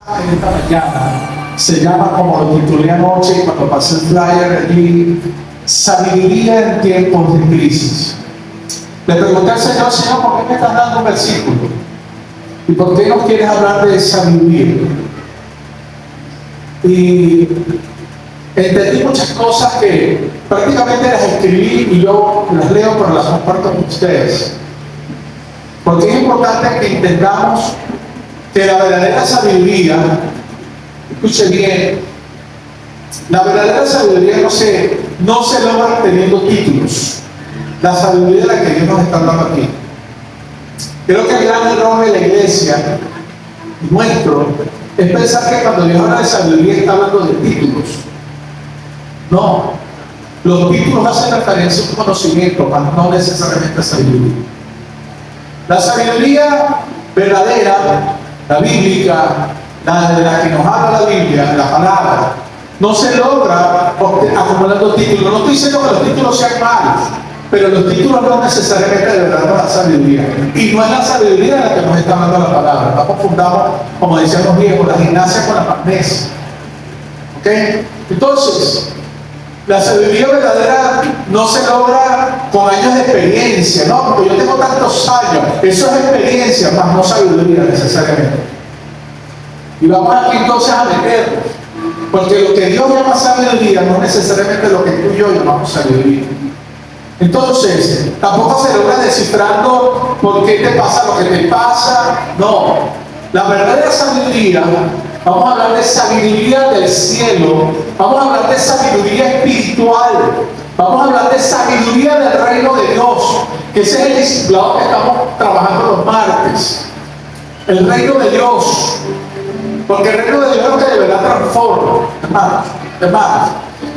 Esta mañana se llama, como lo titulé anoche cuando pasé el flyer allí, sabiduría en tiempos de crisis. Le pregunté al Señor: Señor, ¿por qué me estás dando un versículo? ¿Y por qué nos quieres hablar de sabiduría? Y entendí muchas cosas que prácticamente las escribí y yo las leo, pero las comparto con ustedes. Porque es importante que entendamos que la verdadera sabiduría, escuche bien, la verdadera sabiduría no se logra teniendo títulos. La sabiduría de la que Dios nos está dando aquí. Creo que el gran error de la iglesia nuestro es pensar que cuando Dios habla de sabiduría está hablando de títulos. No, los títulos hacen referencia a un conocimiento, mas no necesariamente a sabiduría. La sabiduría verdadera, la bíblica, la de la que nos habla la Biblia, la palabra, no se logra acumulando títulos. No estoy diciendo que los títulos sean malos, pero los títulos no necesariamente de verdad nos dan sabiduría. Y no es la sabiduría de la que nos está hablando la palabra. No confundamos, como decían los viejos, la gimnasia con la magnesia. ¿Ok? Entonces, la sabiduría verdadera no se logra con años de experiencia, ¿no? Porque yo tengo tantos años, eso es experiencia, más no sabiduría necesariamente. Y vamos aquí entonces a meternos, porque lo que Dios llama sabiduría no es necesariamente lo que tú y yo llamamos sabiduría. Entonces, tampoco se logra descifrando por qué te pasa lo que te pasa. No, la verdadera sabiduría, vamos a hablar de sabiduría del cielo, vamos a hablar de sabiduría espiritual, vamos a hablar de sabiduría del reino de Dios, que ese es el discipulado que estamos trabajando los martes. El reino de Dios, porque el reino de Dios es lo que de verdad transforma, hermanos.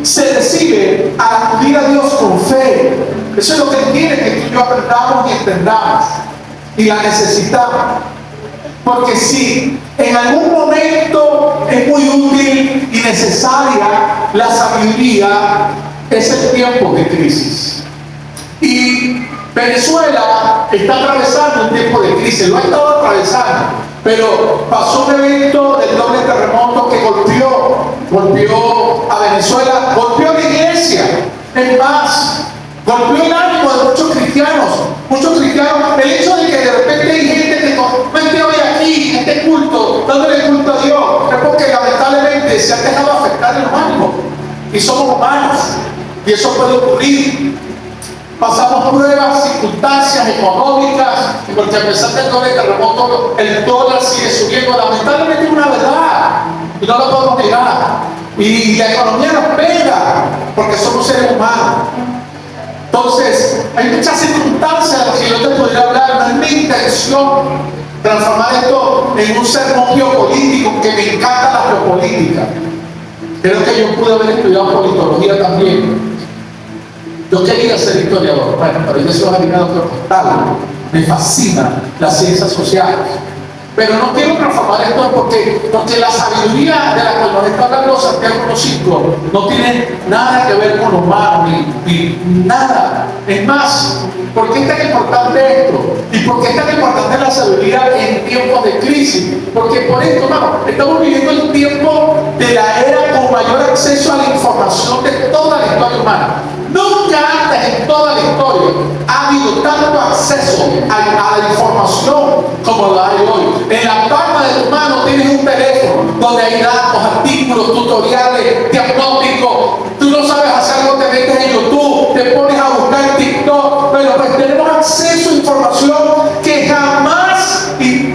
Se decide a acudir a Dios con fe. Eso es lo que Él quiere que tú y yo aprendamos y entendamos, y la necesitamos. Porque si en algún momento es muy útil y necesaria la sabiduría, es el tiempo de crisis. Y Venezuela está atravesando un tiempo de crisis, lo ha estado atravesando, pero pasó un evento del doble terremoto que golpeó a Venezuela, golpeó a la iglesia, es más, golpeó el ánimo de muchos cristianos. El hecho de que de repente hay gente que no esté hoy aquí, en este culto, dándole culto a Dios, es porque lamentablemente se han dejado afectar en los ánimos, y somos humanos, y eso puede ocurrir. Pasamos pruebas, circunstancias económicas, porque a pesar del doble terremoto, el dólar sigue subiendo. Lamentablemente es una verdad, y no lo podemos negar. Y la economía nos pega, porque somos seres humanos. Entonces, hay muchas circunstancias de las que yo te podría hablar. No es mi intención transformar esto en un sermón geopolítico, que me encanta la geopolítica. Creo que yo pude haber estudiado politología también. Yo quería ser historiador, bueno, pero yo soy abogado cortal. Me fascina las ciencias sociales. Pero no quiero transformar esto porque la sabiduría de la cual nos está hablando Santiago 1:5 no tiene nada que ver con lo humano, ni nada. Es más, ¿por qué es tan importante esto? ¿Y por qué es tan importante la sabiduría en tiempos de crisis? Porque por esto, hermano, estamos viviendo el tiempo de la era con mayor acceso a la información de toda la historia humana. Nunca antes en toda la historia ha habido tanto acceso a la información como lo hay hoy. En la palma de tu mano tienes un teléfono donde hay datos, artículos, tutoriales, diagnósticos. Tú no sabes hacer algo, te metes en YouTube, te pones a buscar TikTok, pero pues tenemos acceso a información que jamás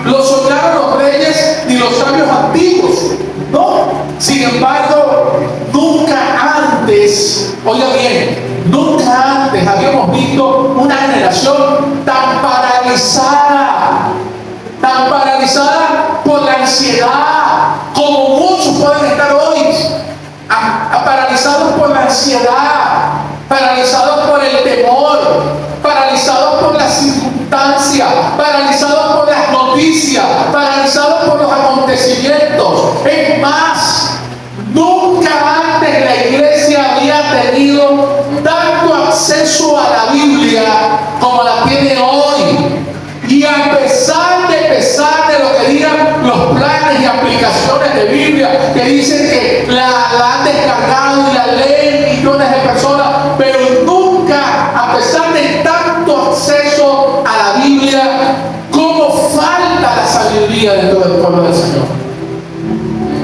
lo soñaron los reyes ni los sabios antiguos. No, sin embargo, nunca antes, oiga bien, nunca antes habíamos visto una generación tan paralizada por la ansiedad, como muchos pueden estar hoy, paralizados por la ansiedad, paralizados por el temor, paralizados por las circunstancias, paralizados por las noticias, paralizados por los acontecimientos. Es más, nunca antes la iglesia había tenido tanto acceso a la Biblia como la tiene hoy. Y a pesar de lo que digan los planes y aplicaciones de Biblia que dicen que la han descargado y la leen millones de personas, pero nunca, a pesar de tanto acceso a la Biblia, cómo falta la sabiduría dentro del pueblo del Señor.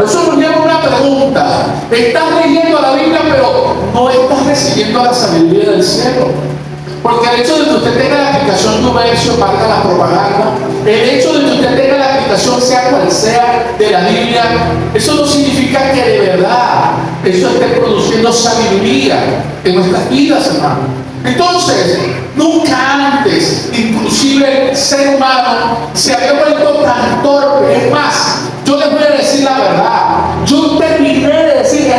Eso nos lleva a una pregunta. Estás leyendo la Biblia, pero no estás recibiendo la sabiduría del cielo. Porque el hecho de que usted tenga la aplicación Numercio, marca la propaganda, el hecho de que usted tenga la aplicación, sea cual sea, de la Biblia, eso no significa que de verdad eso esté produciendo sabiduría en nuestras vidas, hermano. Entonces, nunca antes, inclusive el ser humano se había vuelto tan torpe. Es más, yo les voy a decir la verdad. Yo terminé de decir,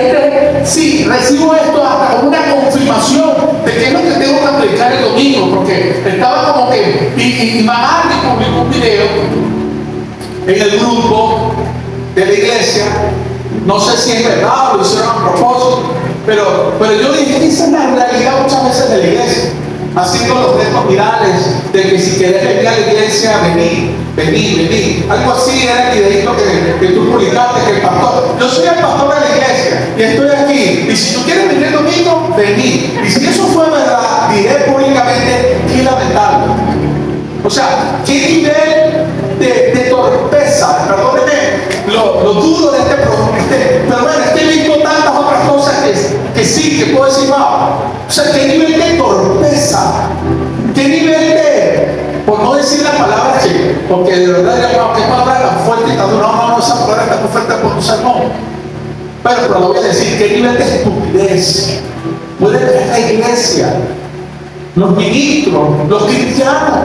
sí, recibo esto hasta con una confirmación de que es lo que tengo que aplicar el domingo, porque estaba como que, y Magali publicó un video en el grupo de la iglesia. No sé si es verdad o lo hicieron a propósito, pero yo dije, esa es la realidad muchas veces de la iglesia, haciendo los retos virales de que si querés venir a la iglesia, vení. Algo así era el videíto que tú publicaste, que el pastor, yo soy el pastor de la iglesia y estoy aquí, y si tú quieres venir el domingo, vení. Y si eso fue verdad, diré públicamente, qué lamentable. O sea, qué nivel de torpeza, perdónenme lo duro de este programa, pero bueno, es que he visto tantas otras cosas que sí, que puedo decir, wow. O sea, qué nivel de torpeza, qué nivel de, por no decir la palabra, porque de verdad, wow, qué palabra tan fuerte y tan dura, no, esa palabra está muy fuerte por un sermón. Pero lo voy a decir, qué nivel de estupidez puede tener la iglesia, los ministros, los cristianos.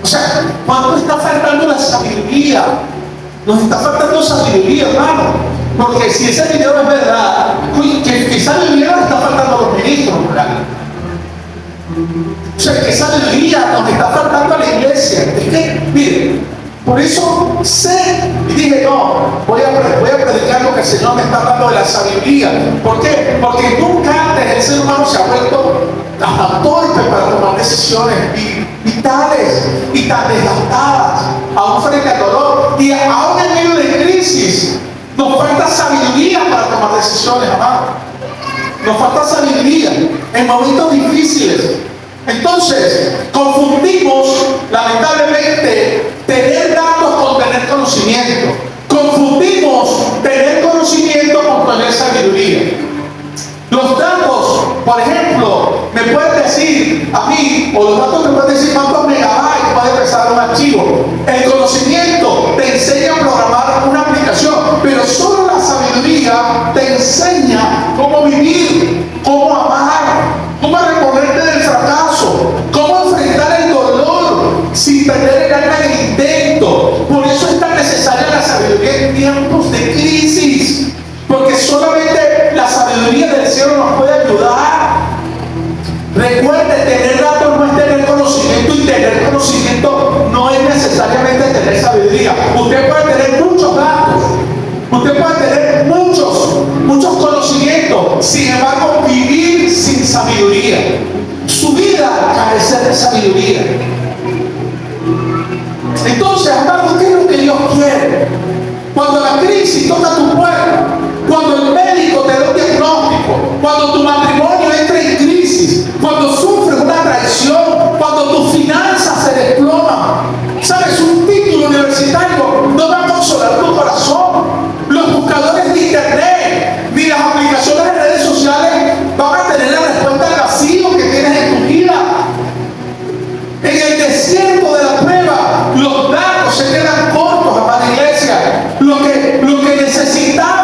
O sea, ¿cuánto está faltando la sabiduría? Nos está faltando sabiduría, hermano. Porque si ese video es verdad, que sabiduría nos está faltando a los ministros, ¿verdad? O sea, que sabiduría nos está faltando a la iglesia. Es que, miren, por eso sé, y dije, no, voy a predicar lo que el Señor me está hablando de la sabiduría. ¿Por qué? Porque nunca antes el ser humano se ha vuelto tan torpe para tomar decisiones vitales y tan desgastadas, aún frente al dolor. Y aún en medio de crisis, nos falta sabiduría para tomar decisiones, amado. Nos falta sabiduría en momentos difíciles. Entonces, confundimos, lamentablemente, tener datos con tener conocimiento. Confundimos tener conocimiento con tener sabiduría. Los datos, por ejemplo, me pueden decir a mí, o los datos me pueden decir cuántos megabytes puede pesar un archivo. El conocimiento te enseña a programar una aplicación, pero solo la sabiduría te enseña cómo vivir, cómo amar, cómo reponerte del fracaso, cómo enfrentar el dolor sin perder el alma en el intento. Por eso es tan necesaria la sabiduría en tiempos de crisis, porque solamente la sabiduría del cielo nos puede ayudar. Recuerde, tener datos no es tener conocimiento, y tener conocimiento no es necesariamente tener sabiduría. Usted puede tener muchos datos, usted puede tener muchos conocimientos, sin embargo vivir sin sabiduría, su vida carecer de sabiduría. Entonces, hermano, ¿qué es lo que Dios quiere? Cuando la crisis toca tu puerta, cuando el médico te da un diagnóstico, cuando tu matrimonio entra en crisis, cuando sufres una traición, cuando tus finanzas se desploman, ¿sabes? Un título universitario no va a consolar tu corazón. Los buscadores de internet ni las aplicaciones de redes sociales van a tener la respuesta al vacío que tienes en tu vida. En el desierto de la prueba, los datos se quedan cortos, amada iglesia. Lo que necesitamos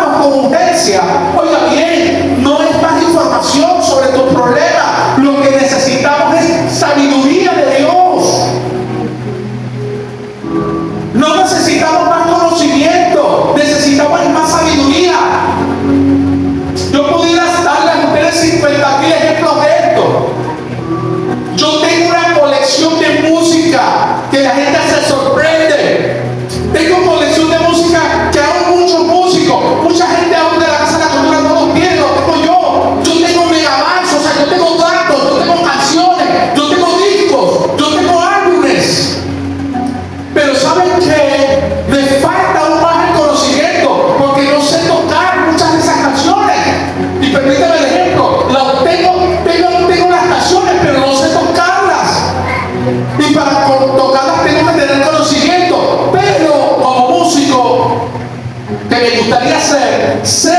que me gustaría hacer, sé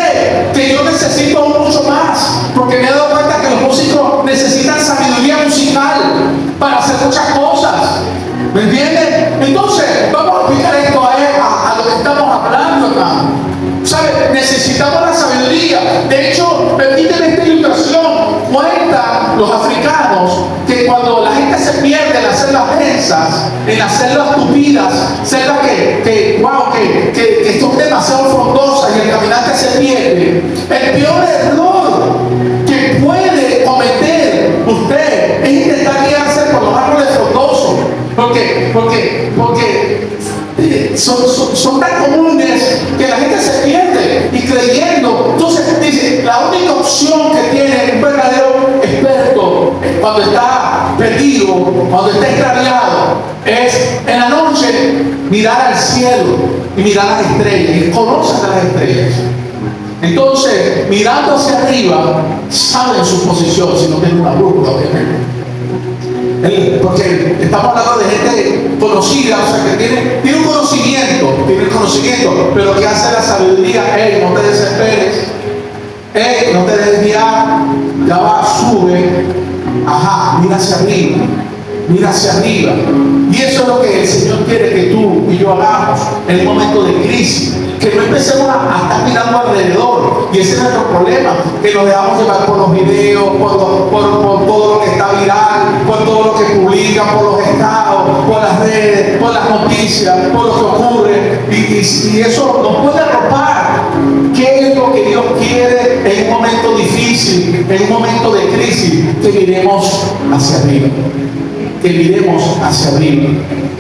que yo necesito mucho más, porque me he dado cuenta que los músicos necesitan sabiduría musical para hacer muchas cosas. ¿Me entienden? Entonces, vamos a aplicar esto a lo que estamos hablando, hermano. ¿Sabes? Necesitamos la sabiduría. De hecho, permíteme esta ilustración. Cuentan los africanos que cuando la gente se pierde en hacer las densas, en hacer las tupidas, selvas que son demasiado frondosas y el caminante se pierde, el peor error que puede cometer usted es intentar guiarse por los árboles frondosos. Porque son tan comunes que la gente se pierde y creyendo. Entonces dice, la única opción que tiene un verdadero experto cuando está perdido, cuando está extraviado, es en la noche mirar al cielo y mirar las estrellas, y conocer las estrellas. Entonces, mirando hacia arriba, saben su posición, si no tienen una brújula, obviamente. Porque estamos hablando de gente conocida, o sea, que tiene un conocimiento, pero que hace la sabiduría. No te desesperes, no te dejes guiar, ya va, sube, mira hacia arriba. Y eso es lo que el Señor quiere que tú y yo hagamos en un momento de crisis. Que no empecemos a estar mirando alrededor. Y ese es nuestro problema, que nos dejamos llevar por los videos, por todo lo que está viral, por todo lo que publican, por los estados, por las redes, por las noticias, por lo que ocurre. Y eso nos puede arropar. ¿Qué es lo que Dios quiere en un momento difícil, en un momento de crisis? Que miremos hacia arriba.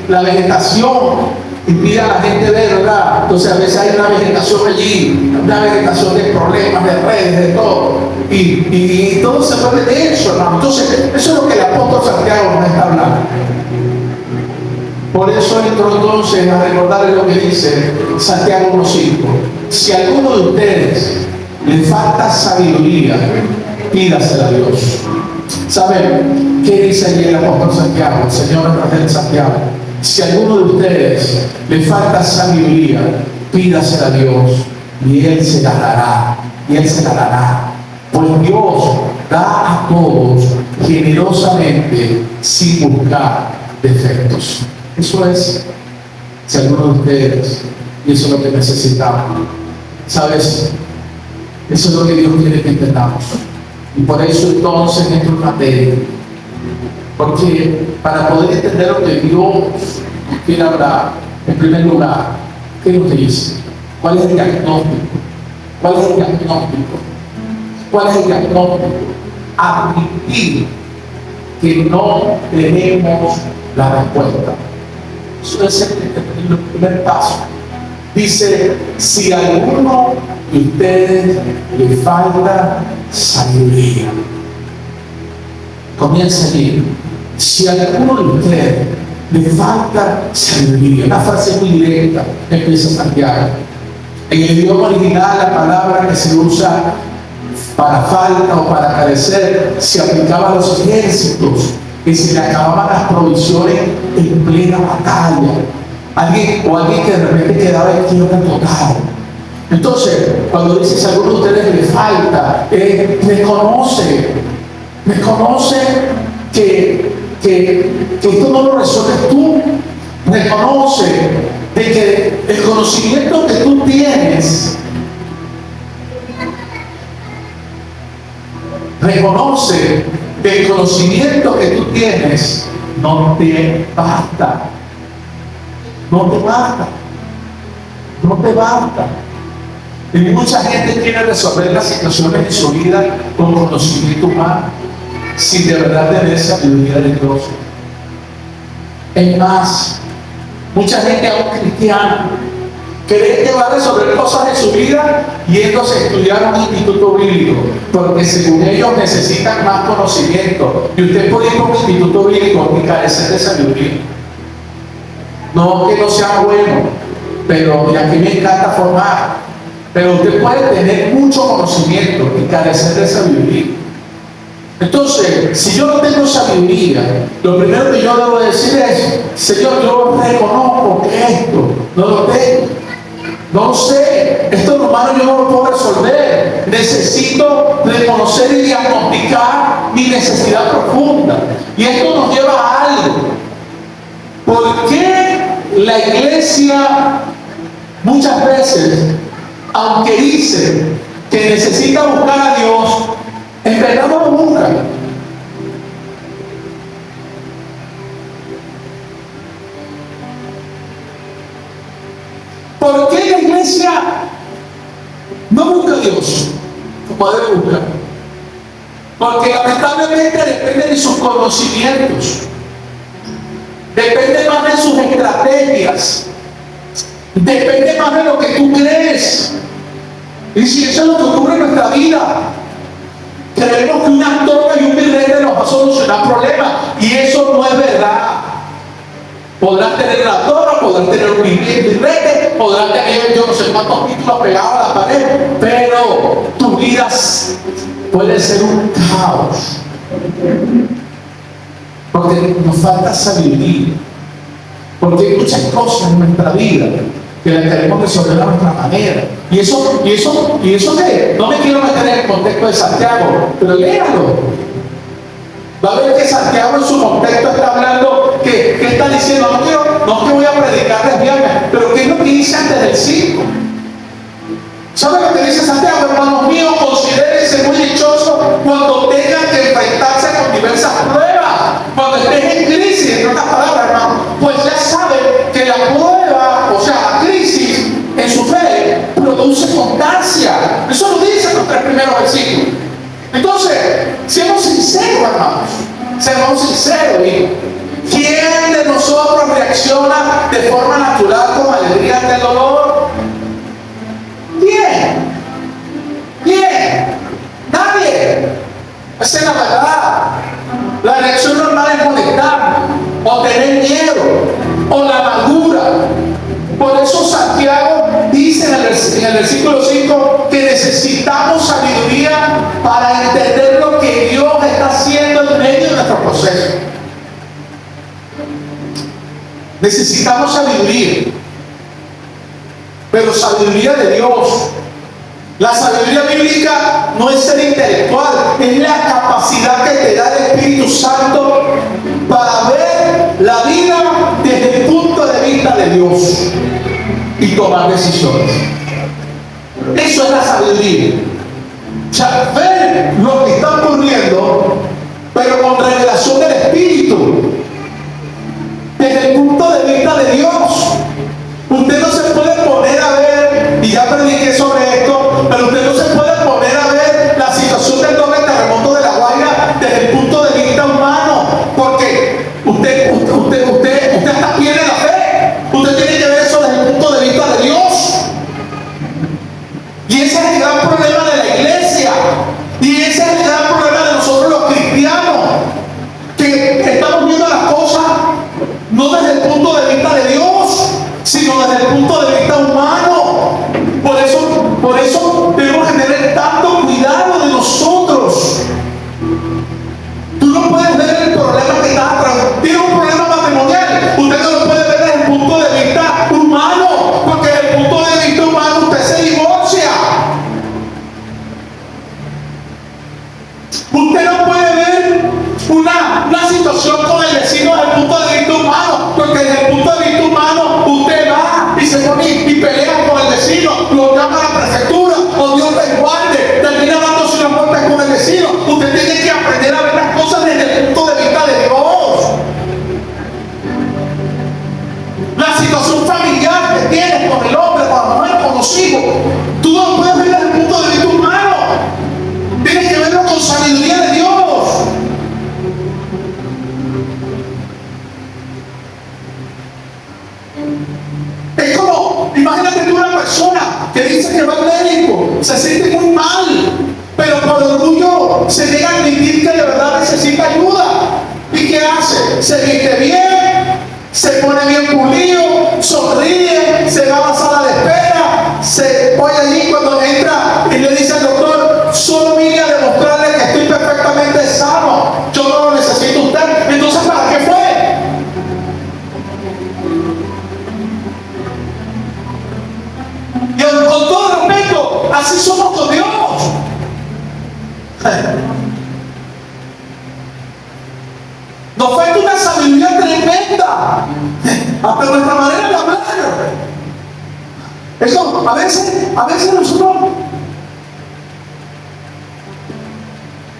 La vegetación impide a la gente ver, ¿verdad? Entonces a veces hay una vegetación allí, una vegetación de problemas, de redes, de todo. Y todo se vuelve de eso, hermano. Entonces, eso es lo que el apóstol Santiago nos está hablando. Por eso entro entonces a recordarles lo que dice Santiago 1:5. Si a alguno de ustedes le falta sabiduría, pídasela a Dios. ¿Saben qué dice allí el apóstol Santiago, el Señor en Santiago? Si a alguno de ustedes le falta sabiduría, pídasela a Dios y Él se la dará. Pues Dios da a todos generosamente sin buscar defectos. Eso es, si a alguno de ustedes, y eso es lo que necesitamos. ¿Sabes? Eso es lo que Dios quiere que entendamos. Y por eso entonces entro en materia. Porque para poder entender lo que Dios quiere hablar, en primer lugar, ¿qué nos dice? ¿Cuál es el diagnóstico? Admitir que no tenemos la respuesta. Eso es el primer paso. Dice, si a alguno de ustedes le falta sabiduría. Comienza allí. Si a alguno de ustedes le falta sabiduría, una frase muy directa, empieza Santiago. En el idioma original, la palabra que se usa para falta o para carecer se aplicaba a los ejércitos que se le acababan las provisiones en plena batalla. Alguien que de repente quedaba en quiebra total. Entonces, cuando dices a alguno de ustedes le falta, reconoce que esto no lo resuelves tú. Reconoce de que el conocimiento que tú tienes, no te basta. Y mucha gente quiere resolver las situaciones en su vida con conocimiento humano, sin de verdad tener sabiduría de Dios. Es más, mucha gente, aún cristiana, cree que va a resolver cosas en su vida yéndose a estudiar un instituto bíblico, porque según ellos necesitan más conocimiento. Y usted puede ir a un instituto bíblico y carecer de sabiduría. No que no sea bueno, pero y aquí me encanta formar. Pero usted puede tener mucho conocimiento y carecer de sabiduría. Entonces, si yo no tengo sabiduría, lo primero que yo debo decir es: Señor, yo reconozco que esto no lo tengo. No sé, esto hermano yo no lo puedo resolver. Necesito reconocer y diagnosticar mi necesidad profunda. Y esto nos lleva a algo. ¿Por qué la iglesia muchas veces, aunque dice que necesita buscar a Dios, en verdad no lo busca? ¿Por qué la iglesia no busca a Dios como debe buscar? Porque lamentablemente depende de sus conocimientos, depende más de sus estrategias, depende más de lo que tú crees. Y si eso es lo que ocurre en nuestra vida, creemos que una toga y un birrete nos va a solucionar problemas, y eso no es verdad. Podrás tener una toga, podrás tener un birrete, podrás tener yo no sé cuántos títulos pegados a la pared, pero tu vida puede ser un caos. Porque nos falta sabiduría. Porque hay muchas cosas en nuestra vida que las queremos resolver a nuestra manera. Y eso que no me quiero meter en el contexto de Santiago, pero léalo. Va a ver que Santiago en su contexto está hablando, que está diciendo, no es que voy a predicar desviarme, pero ¿qué es lo que dice antes del 5? ¿Sabe lo que dice Santiago? Hermanos míos, considérense muy dichosos cuando tengan que enfrentarse con diversas pruebas, cuando estés en crisis, en otras palabras, hermano, pues ya saben que la prueba, o sea, la crisis en su fe, produce constancia. Eso lo dicen los 3 primeros versículos. Entonces, seamos sinceros, hermanos, seamos sinceros, hijo. ¿Quién de nosotros reacciona de forma natural con alegría ante el dolor? ¿Quién? Nadie. Esa es la verdad. La reacción normal es molestar, o tener miedo, o la amargura. Por eso Santiago dice en el versículo 5 que necesitamos sabiduría para entender lo que Dios está haciendo en medio de nuestro proceso. Necesitamos sabiduría, pero sabiduría de Dios. La sabiduría bíblica no es ser intelectual, es la capacidad que te da el Espíritu Santo para ver la vida desde el punto de vista de Dios y tomar decisiones. Eso es la sabiduría. O sea, ver lo que está ocurriendo, pero con revelación del Espíritu, desde el punto de vista de Dios. Usted no se puede poner a ver, y ya prediqué sobre esto, pero usted no se puede poner a ver la situación del doble terremoto de La Guaira desde el punto de vista humano, porque usted hasta pierde la fe. Usted tiene que ver eso desde el punto de vista de Dios. Y ese es el gran problema de la iglesia. Y ese es el gran problema de nosotros los cristianos, que estamos viendo las cosas no desde el punto de vista de Dios, sino desde el punto de vista humano. Por eso tenemos que tener tanto cuidado de nosotros. Tú no puedes ver el problema que está atrás. Tienes un problema matrimonial, usted no lo puede ver desde el punto de vista humano, porque desde el punto de vista humano usted se divorcia. Usted no puede ver una situación con el vecino desde el punto de vista humano, porque desde el punto de vista humano usted va y se pone y pelea con el vecino, lo llama a la prefectura, o Dios te guarde, termina dándose una vuelta con el vecino. Usted tiene que aprender a ver las cosas desde el punto de vista de Dios. La situación familiar que tienes con el hombre, con la mujer, con los hijos, tú no lo puedes ver desde el punto de vista humano. Tienes que verlo con sabiduría de Dios. Es como, imagínate tú una persona que dice que va al médico, se siente muy mal, pero por orgullo se niega a admitir que de verdad necesita ayuda. ¿Y qué hace? Se viste bien, se pone bien pulido, sonríe, se va a la sala de espera, se pone allí cuando entra y le dice al doctor, solo vine a demostrarle que estoy perfectamente sano, yo no lo necesito usted. Entonces, ¿para qué fue? Así somos con Dios. Nos falta una sabiduría tremenda, hasta nuestra manera de hablar. Eso, a veces nosotros,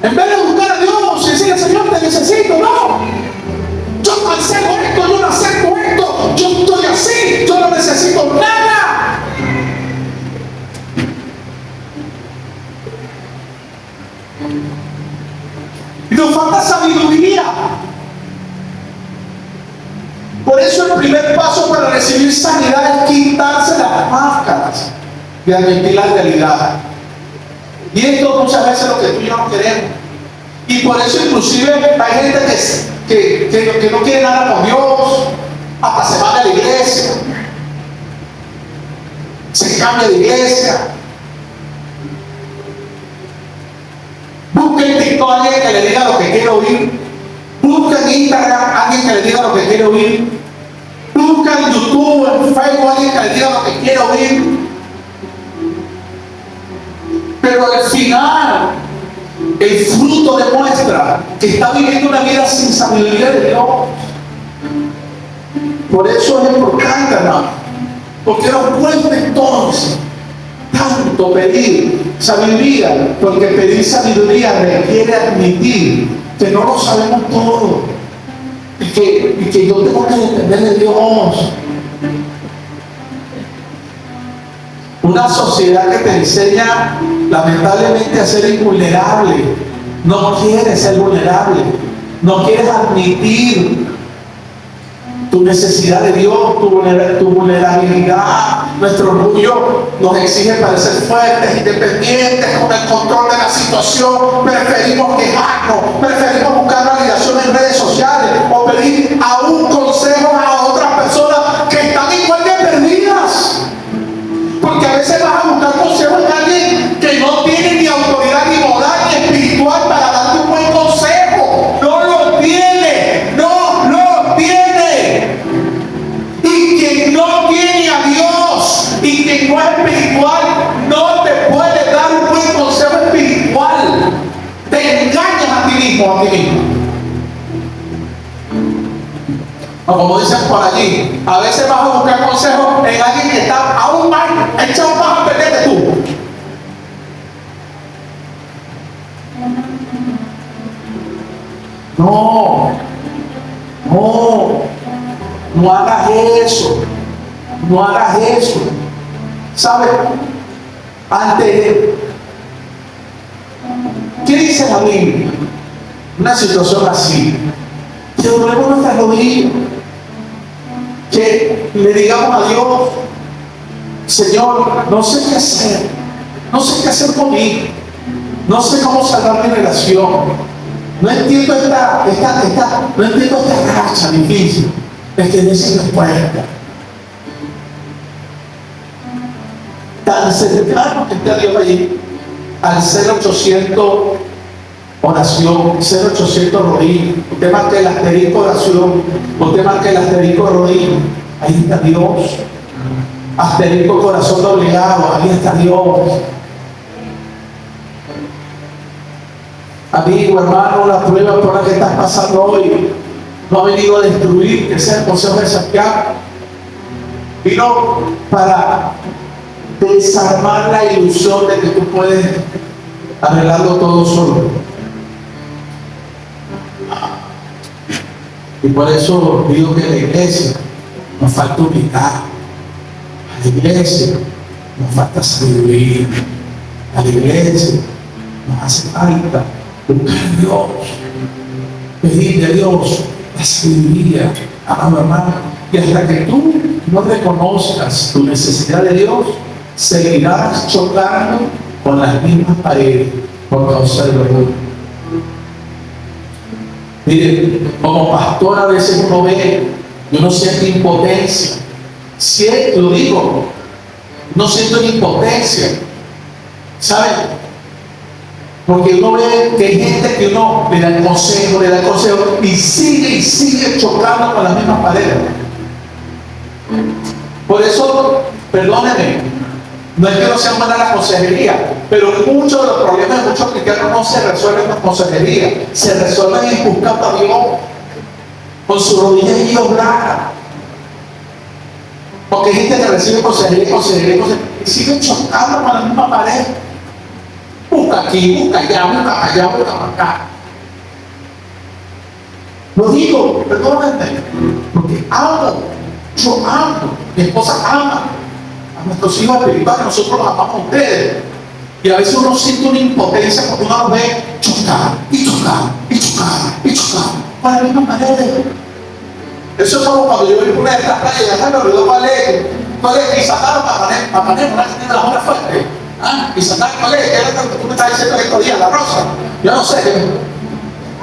en vez de buscar a Dios y decirle, Señor, te necesito, no. Yo no acepto esto, yo no acepto esto, yo estoy así, yo no necesito nada. Y nos falta sabiduría. Por eso el primer paso para recibir sanidad es quitarse las máscaras de admitir la realidad. Y esto muchas veces es lo que tú y yo no queremos. Y por eso inclusive hay gente que no quiere nada con Dios, hasta se va de la iglesia, se cambia de iglesia. Busca en TikTok a alguien que le diga lo que quiere oír. Busca en Instagram a alguien que le diga lo que quiere oír. Busca en YouTube, en Facebook a alguien que le diga lo que quiere oír. Pero al final, el fruto demuestra que está viviendo una vida sin sabiduría de Dios. Por eso es importante, hermano. Porque nos cuesta entonces tanto pedir sabiduría, porque pedir sabiduría requiere admitir que no lo sabemos todo y que yo tengo que depender de Dios. Una sociedad que te enseña lamentablemente a ser invulnerable, no quieres ser vulnerable, no quieres admitir tu necesidad de Dios, tu vulnerabilidad. Nuestro orgullo nos exige parecer fuertes, independientes, con el control de la situación. Preferimos quejarnos, preferimos buscar validación en redes sociales o pedir aún consejos a otras personas que están igual de perdidas. Porque a veces vas a buscar consejos en alguien que no tiene ni autoridad ni moral ni espiritual para darte un buen consejo. No lo tiene, no lo tiene. Y quien no tiene a Dios y quien no es espiritual no te puede dar un buen consejo espiritual. Te engañas a ti mismo, a ti mismo. O como dicen por allí, a veces vas a buscar consejos en alguien que está aún más echado más a perder que tú. No hagas eso. No hagas eso. ¿Sabes? ¿Qué dice la Biblia? Una situación así. Que doblemos nuestras rodillas. Que le digamos a Dios, Señor, no sé qué hacer. No sé qué hacer conmigo. No sé cómo salvar mi relación. No entiendo esta racha difícil. Es que necesito respuesta. Tan cercano que está Dios allí, al 0800 oración, 0800 rodillas. Usted marca el asterisco oración, usted marca el asterisco rodillas. Ahí está Dios. Asterisco corazón doblegado, ahí está Dios. Amigo, hermano, la prueba por la que estás pasando hoy no ha venido a destruir, que sea el consejo de Santiago. Vino para desarmar la ilusión de que tú puedes arreglarlo todo solo. Y por eso digo que a la iglesia nos falta humildad. A la iglesia nos falta sabiduría. A la iglesia nos hace falta buscar a Dios, pedirle a Dios la sabiduría, amado hermano. Y hasta que tú no reconozcas tu necesidad de Dios, seguirás chocando con las mismas paredes por causa del orgullo. Mire, como pastor a veces uno ve, yo no siento impotencia. Si lo digo, no siento impotencia. ¿Sabe? Porque uno ve que hay gente que uno le da el consejo y sigue chocando con las mismas paredes. Por eso, perdónenme, No es que no sea buena la consejería, pero muchos de los problemas de muchos cristianos no se resuelven con consejería, se resuelven en buscando a Dios, con sus rodillas y dobladas. Porque hay gente que recibe consejería y siguen chocando con la misma pared. Busca aquí, busca allá, busca allá, busca acá. Lo digo, perdónenme, porque yo amo, mi esposa ama a nuestros hijos espirituales, nosotros los amamos a ustedes. Y a veces uno siente una impotencia porque uno los ve chocar, y chocar, y chocar, y chocar, para la misma pared. Eso es como cuando yo vi una de estas playas, ya se me olvidó cuál es, y sacaron para poner una que tiene las olas fuertes. Y sacaron cuál es, que era lo que tú me estás diciendo estos días, la rosa. Yo no sé.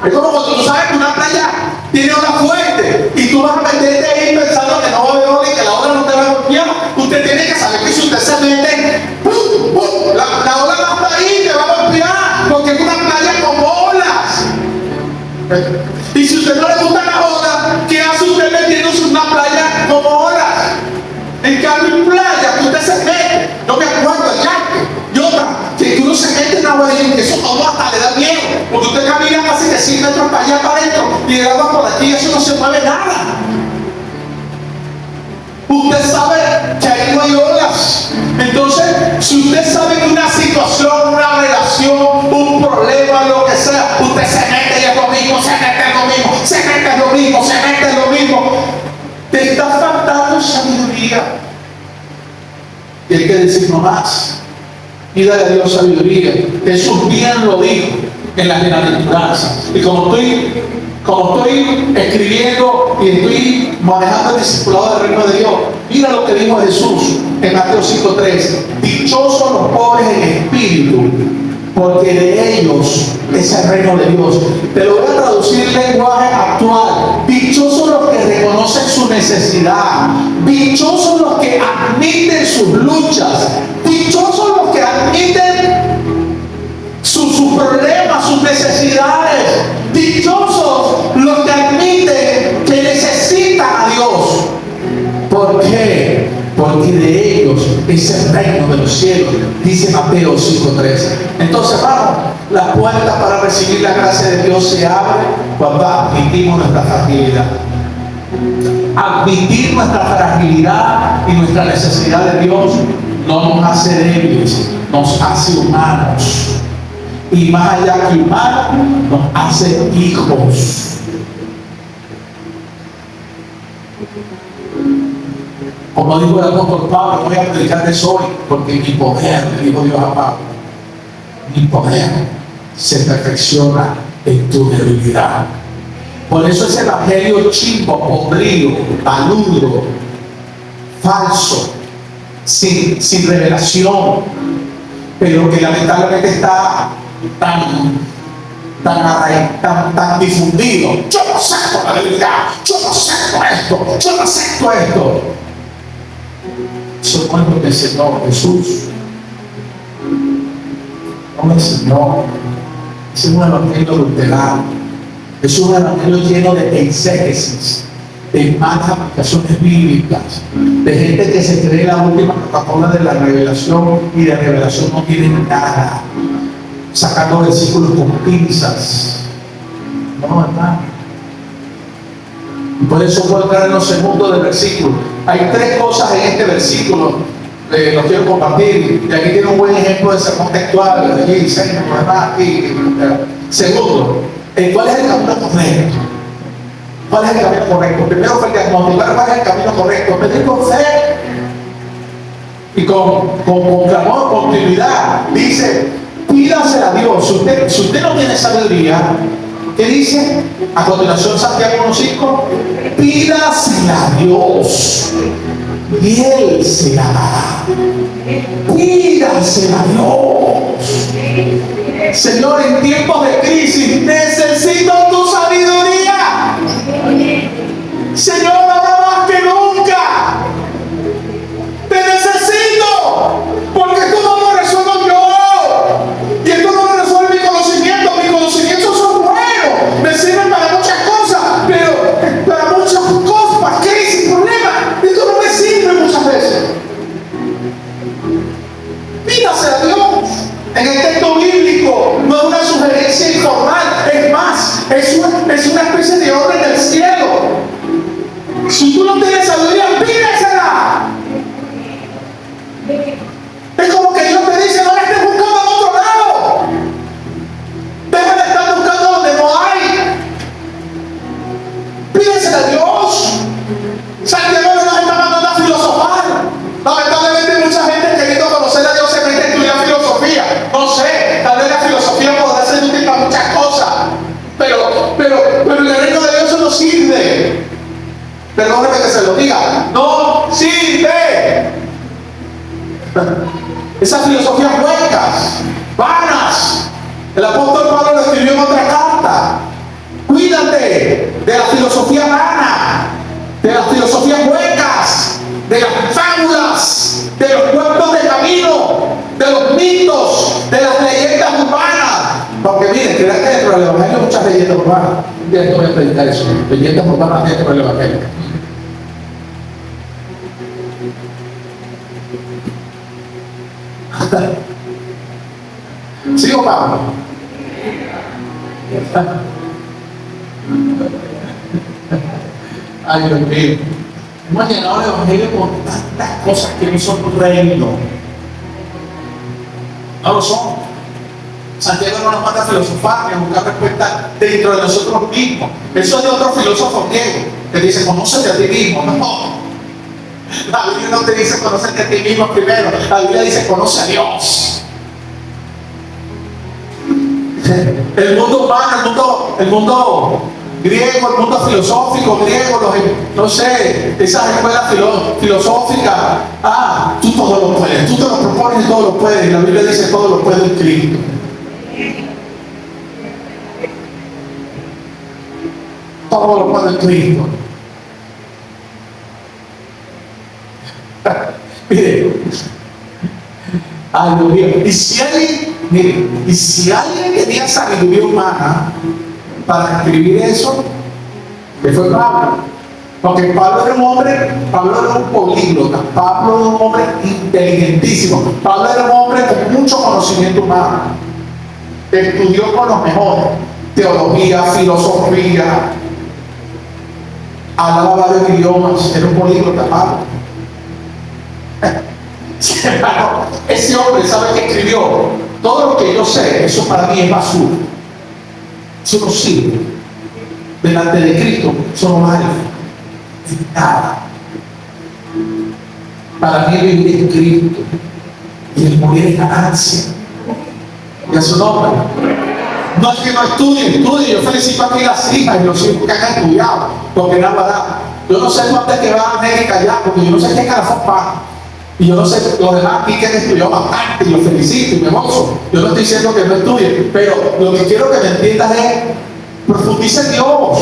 Es como cuando tú sabes que una playa tiene olas fuertes y tú vas a meterte ahí pensando que no va a haber ola y que la ola no te va a golpear. Usted tiene que saber que si usted se mete, ¡pum! ¡Pum! La ola no está ahí, te va a golpear, porque es una playa con olas. Y si a usted no le gustan las olas, ¿qué hace usted metiéndose en una playa con olas? En cambio, en playa que usted se mete, no me acuerdo el yaque, y otra, que uno se mete en agua y que eso todo hasta le da miedo, porque usted camina casi de 100 metros para allá para adentro y el agua por aquí, eso no se mueve nada. Usted sabe que ahí no hay olas. Entonces, si usted sabe que una situación, una relación, un problema, lo que sea, usted se mete y es lo mismo, se mete en lo mismo, se mete en lo mismo, se mete en lo mismo. Te está faltando sabiduría. Y hay que decir no más. Pídale a Dios sabiduría. Jesús bien lo dijo en las bienaventuranzas. Y como estoy escribiendo y estoy manejando el discipulado del reino de Dios, mira lo que dijo Jesús en Mateo 5:3. Dichosos los pobres en espíritu, porque de ellos es el reino de Dios. Te lo voy a traducir en lenguaje actual. Dichosos los que reconocen su necesidad. Dichosos los que admiten sus luchas. Dichosos los que admiten sus problemas, sus necesidades. Dichosos los que admiten que necesitan a Dios. ¿Por qué? Porque de ellos es el reino de los cielos, dice Mateo 5:13. Entonces, vamos, la puerta para recibir la gracia de Dios se abre cuando admitimos nuestra fragilidad. Admitir nuestra fragilidad y nuestra necesidad de Dios no nos hace débiles, nos hace humanos. Y más allá que humanos, nos hace hijos. Como dijo el apóstol Pablo, voy a predicar de eso hoy, porque mi poder, le dijo Dios a Pablo, mi poder se perfecciona en tu debilidad. Por eso ese evangelio chimbo, podrido, paludo, falso, sin revelación, pero que lamentablemente está tan difundido. Yo no acepto la debilidad, yo no acepto esto, yo no acepto esto. Eso fue lo que enseñó Jesús. No me enseñó. Es un evangelio adulterado. Es un evangelio lleno de exégesis, de malas aplicaciones bíblicas, de gente que se cree la última Coca-Cola de la revelación y de revelación no tienen nada, sacando versículos con pinzas. No, hermano. Y por eso puedo entrar en los segundos del versículo. Hay tres cosas en este versículo, los quiero compartir. Y aquí tiene un buen ejemplo de sermón textual. Aquí dice, segundo, ¿cuál es el camino correcto? ¿Cuál es el camino correcto? Primero fue el diagnóstico. ¿Cuál es el camino correcto? Pedir con fe y con clamor, continuidad. Dice, pídase a Dios. Si usted no tiene sabiduría, ¿qué dice? A continuación, Santiago 1:5, pídase a Dios y Él se la dará. Pídase a Dios. Señor, en tiempos de crisis necesito tu sabiduría. Señor, ahora más que nunca te necesito, porque esto no lo resuelvo yo y esto no lo resuelve mi conocimiento. Mis conocimientos son buenos, me sirven para muchas cosas, pero para muchas cosas, para crisis, problemas, esto no me sirve muchas veces. En el texto bíblico no es una sugerencia informal, es más, es una especie de orden del cielo. Si tú no tienes sabiduría, pídesela. Es como que Dios te dice, no la estés buscando en otro lado. Deja de estar buscando donde no hay. Pídesela a Dios. Santiago no nos está mandando a filosofar. Lamentablemente mucha gente queriendo conocer a Dios se mete a estudiar filosofía. No sé, tal vez la filosofía podrá ser útil para muchas cosas. Pero en el reino de Dios eso no sirve. Perdóneme que se lo diga. ¡No sirve! Esas filosofías huecas, vanas. El apóstol Pablo lo escribió en otra carta. Cuídate de la filosofía vana, de las filosofías huecas, de las fábulas, de los cuentos de camino, de los mitos, de las leyendas urbanas. Porque miren, crean que dentro del Evangelio hay muchas leyendas urbanas. Un día voy a predicar eso, leyendas urbanas dentro del Evangelio. ¿Sigo, Pablo? Ay, Dios mío. Hemos llenado el Evangelio con tantas cosas que no son reino. No lo son. Santiago no nos manda a filosofar ni a buscar respuestas dentro de nosotros mismos. Eso es de otro filósofo griego que dice, conócete a ti mismo. No. La Biblia no te dice conócete a ti mismo primero. La Biblia dice conoce a Dios. El mundo humano, el mundo griego, el mundo filosófico griego, no sé, esas escuelas filosóficas, tú todo lo puedes, tú te lo propones y todo lo puedes, y la Biblia dice todo lo puede en Cristo. Todo lo puede en Cristo. Mire, ay Dios mío, y si alguien tenía sabiduría humana para escribir eso, que fue Pablo. Porque Pablo era un políglota, Pablo era un hombre inteligentísimo, Pablo era un hombre con mucho conocimiento humano. Estudió con los mejores, teología, filosofía, hablaba varios idiomas, era un políglota, Pablo. Ese hombre sabe que escribió todo lo que yo sé, eso para mí es basura. Eso no sirve. Delante de Cristo son malos. Nada. Para mí vivir en Cristo y el morir es ganancia. Y a su nombre. No es que no estudien. Yo felicito aquí a las hijas y los hijos que han estudiado, porque nada para. Yo no sé cuánto es que va a América ya, porque yo no sé qué carajón paga. Y yo no sé, los demás aquí que han estudiado bastante, y los felicito y me gozo. Yo no estoy diciendo que no estudien, pero lo que quiero que me entiendas es, profundice en Dios.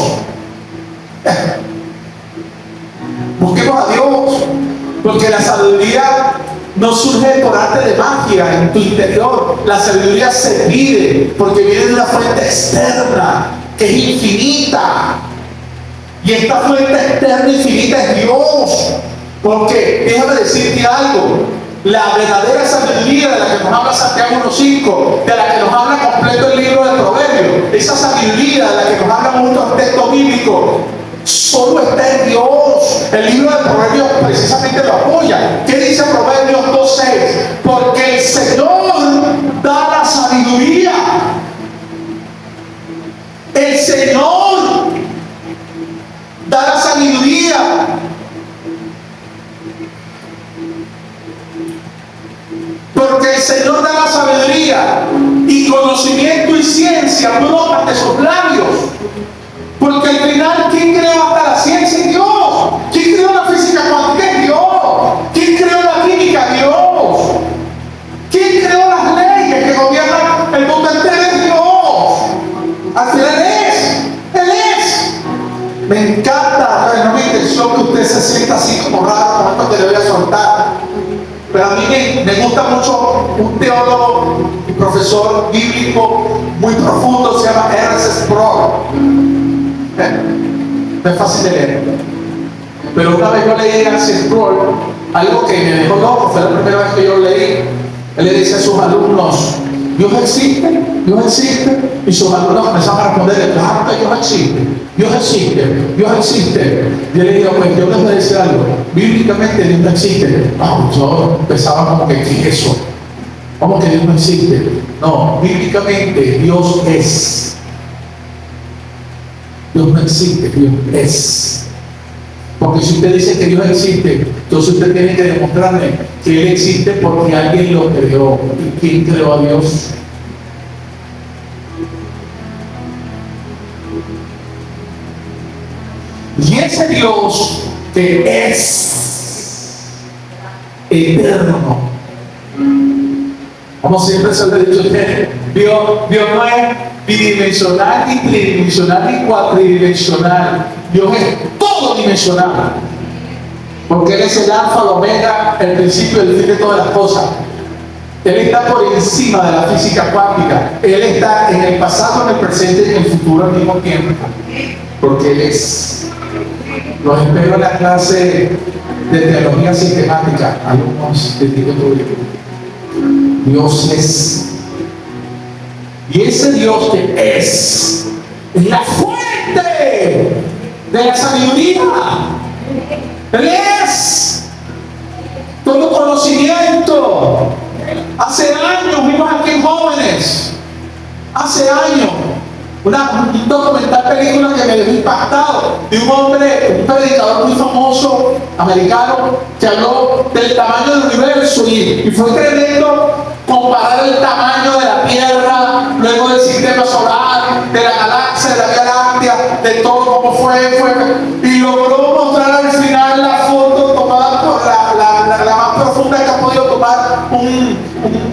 Busquemos a Dios, porque la sabiduría no surge por arte de magia en tu interior. La sabiduría se pide porque viene de una fuente externa que es infinita. Y esta fuente externa infinita es Dios. Porque déjame decirte algo, la verdadera sabiduría de la que nos habla Santiago 1.5, de la que nos habla completo el libro de Proverbios, esa sabiduría de la que nos habla muchos textos bíblicos, solo está en Dios. El libro de Proverbios precisamente lo apoya. ¿Qué dice Proverbios 2.6? Porque el Señor da la sabiduría. El Señor da la sabiduría. Porque el Señor da la sabiduría y conocimiento y ciencia brotan de sus labios. Porque al final, ¿quién creó hasta la ciencia? Dios. ¿Quién creó la física cuántica? Dios. ¿Quién creó la química? Dios. ¿Quién creó las leyes que gobiernan el mundo entero? Dios. Al final Él es. Me encanta, no es mi intención que usted se sienta así como raro con esto que le voy a soltar. Pero a mí me gusta mucho un teólogo y profesor bíblico muy profundo, se llama R.C. Sproul. No es fácil de leer. Pero una vez yo leí a R.C. Sproul algo que me dejó loco, fue la primera vez que yo leí. Él le dice a sus alumnos, Dios existe, Dios existe. Y sus alumnos comenzaron a responder, claro que Dios existe, Dios existe, Dios existe. Y él le dijo, pues yo les voy a decir algo, bíblicamente Dios no existe. Vamos, yo empezaba como que, ¿qué es eso? ¿Cómo que Dios no existe? No, bíblicamente Dios es. Dios no existe, Dios es. Porque si usted dice que Dios existe, entonces usted tiene que demostrarme que Él existe porque alguien lo creó. ¿Y quién creó a Dios? Y ese Dios que es eterno, como siempre se lo he dicho a usted, Dios no es bidimensional, ni tridimensional, ni cuatridimensional. Dios es todo dimensional. Porque Él es el alfa, el omega, el principio y el fin de todas las cosas. Él está por encima de la física cuántica. Él está en el pasado, en el presente y en el futuro al mismo tiempo. Porque Él es. Los espero en la clase de teología sistemática, alumnos de tipo público. Dios es. Y ese Dios que es la fuente de la sabiduría. Él es todo conocimiento. Hace años vimos aquí en Jóvenes, hace años, un documental película que me dejó impactado de un hombre, un predicador muy famoso americano que habló del tamaño del universo y fue tremendo comparar el tamaño de la Tierra, luego del sistema solar, de la galaxia, de la Vía Láctea, de todo como fue, y logró mostrar al final la foto tomada por la más profunda que ha podido tomar un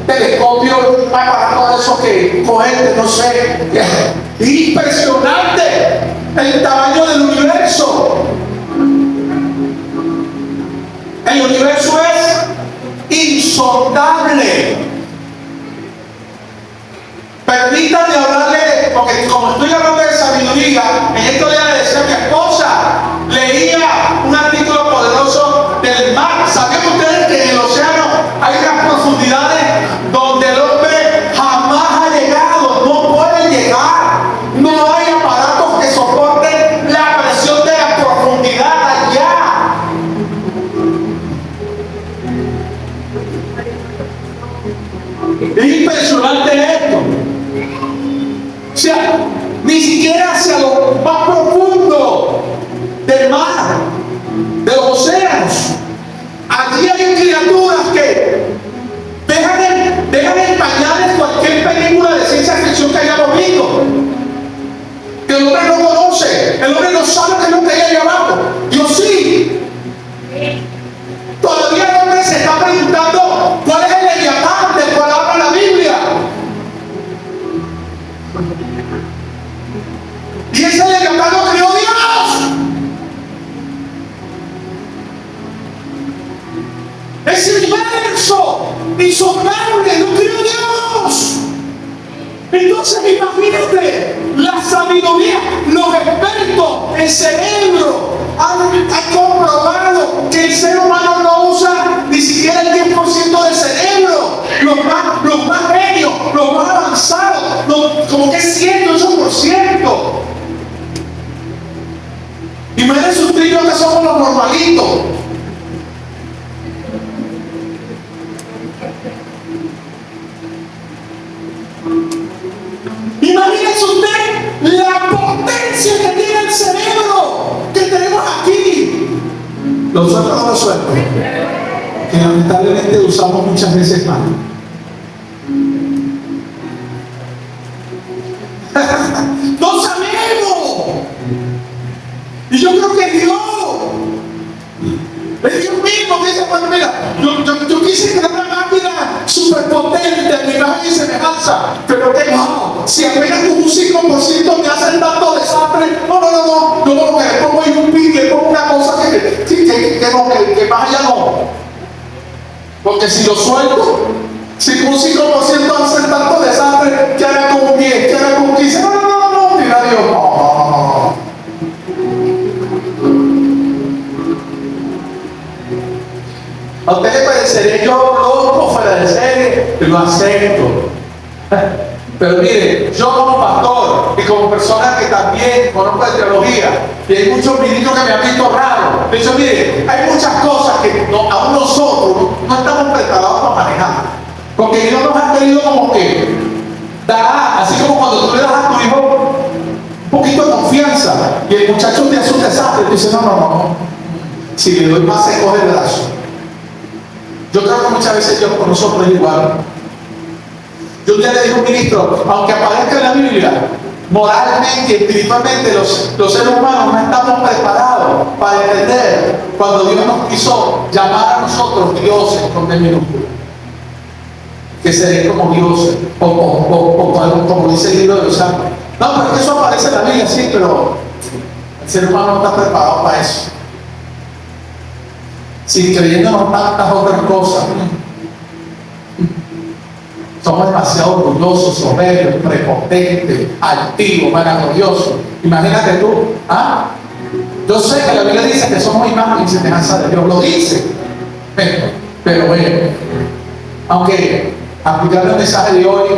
telescopio, un aparato de esos que cohete, no sé. Impresionante el tamaño del universo. El universo es insondable. Permítanme hablarle, porque como estoy hablando de sabiduría, en estos días le decía a mi esposa, leía un artículo poderoso del mar. ¿Sabían ustedes que en el océano hay unas profundidades donde el hombre jamás ha llegado? No puede llegar. No hay aparatos que soporten la presión de la profundidad allá. Es impresionante esto. O sea, ni siquiera hacia lo más profundo del mar, de los océanos. Allí hay criaturas que dejan en pañales cualquier película de ciencia ficción que hayamos visto. Que el hombre no conoce, el hombre no sabe qué es lo que hay allá abajo. Dios sí. Todavía el hombre se está preguntando cuál es el Leviatán del cual habla la Biblia. Y ese Leviatán lo creó Dios. Ese universo insondable lo creó Dios. Entonces imagínate la sabiduría. Los expertos en cerebro han comprobado que el ser humano no usa ni siquiera el 10% del cerebro. Los más genios, los más avanzados, como que 108%. Imagínense usted y yo que somos los normalitos. Imagínese usted la potencia que tiene el cerebro que tenemos aquí. Los sueltos no los sueltos, que lamentablemente usamos muchas veces mal. ¡No sabemos! Y yo creo que Dios es Dios mismo que dice, bueno, mira, yo quise crear una máquina superpotente en mi imagen y semejanza, pero que no, si apenas con un 5% me hacen tanto desastre, no, yo como que le pongo ahí un pin, le pongo una cosa que más allá no. Porque si lo suelto, si con un 5% hacen tanto desastre, que haga con 10, que haga con 15, no, mira Dios, no. A usted le parecería yo loco, fuera de serie, lo acepto. Pero mire, yo como pastor y como persona que también conozco de teología, y hay muchos ministros que me han visto raro, de hecho, mire, hay muchas cosas que aún nosotros no estamos preparados para manejar. Porque Dios nos ha querido como que dar, así como cuando tú le das a tu hijo un poquito de confianza y el muchacho te hace un desastre, tú dices, no. Si le doy más, se coge el brazo. Yo creo que muchas veces Dios con nosotros es igual. Yo un día le dije a un ministro, aunque aparezca en la Biblia, moralmente y espiritualmente los seres humanos no estamos preparados para entender cuando Dios nos quiso llamar a nosotros dioses con D minúscula. Que seré como dioses, o como dice el libro de los Salmos. No, pero es que eso aparece en la Biblia, sí, pero el ser humano no está preparado para eso. Si creyéndonos tantas otras cosas, somos demasiado orgullosos, soberbios, prepotentes, altivos, vanagloriosos. Imagínate tú, ¿ah? Yo sé que la Biblia dice que somos imagen y semejanza de Dios, lo dice. Pero bueno, aunque aplicando el mensaje de hoy,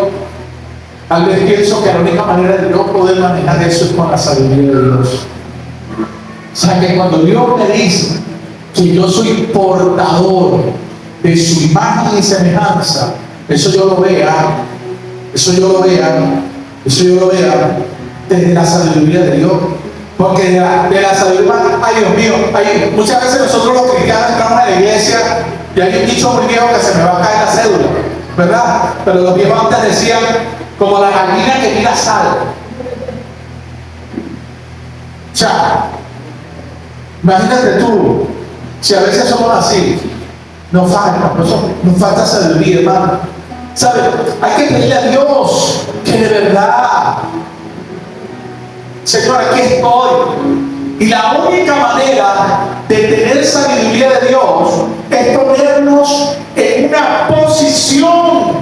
tal vez pienso que la única manera de no poder manejar eso es con la sabiduría de Dios. O sea que cuando Dios me dice que yo soy portador de su imagen y semejanza, eso yo lo vea desde la sabiduría de Dios. Porque de la sabiduría, ay Dios mío, muchas veces nosotros los cristianos entramos a la iglesia y hay un dicho muy viejo que se me va a caer la cédula, ¿verdad? Pero los viejos antes decían, como la gallina que mira sal. O sea, imagínate tú, si a veces somos así, nos falta sabiduría, hermano. ¿Sabes? Hay que pedirle a Dios que de verdad, Señor, aquí estoy. Y la única manera de tener sabiduría de Dios es ponernos en una posición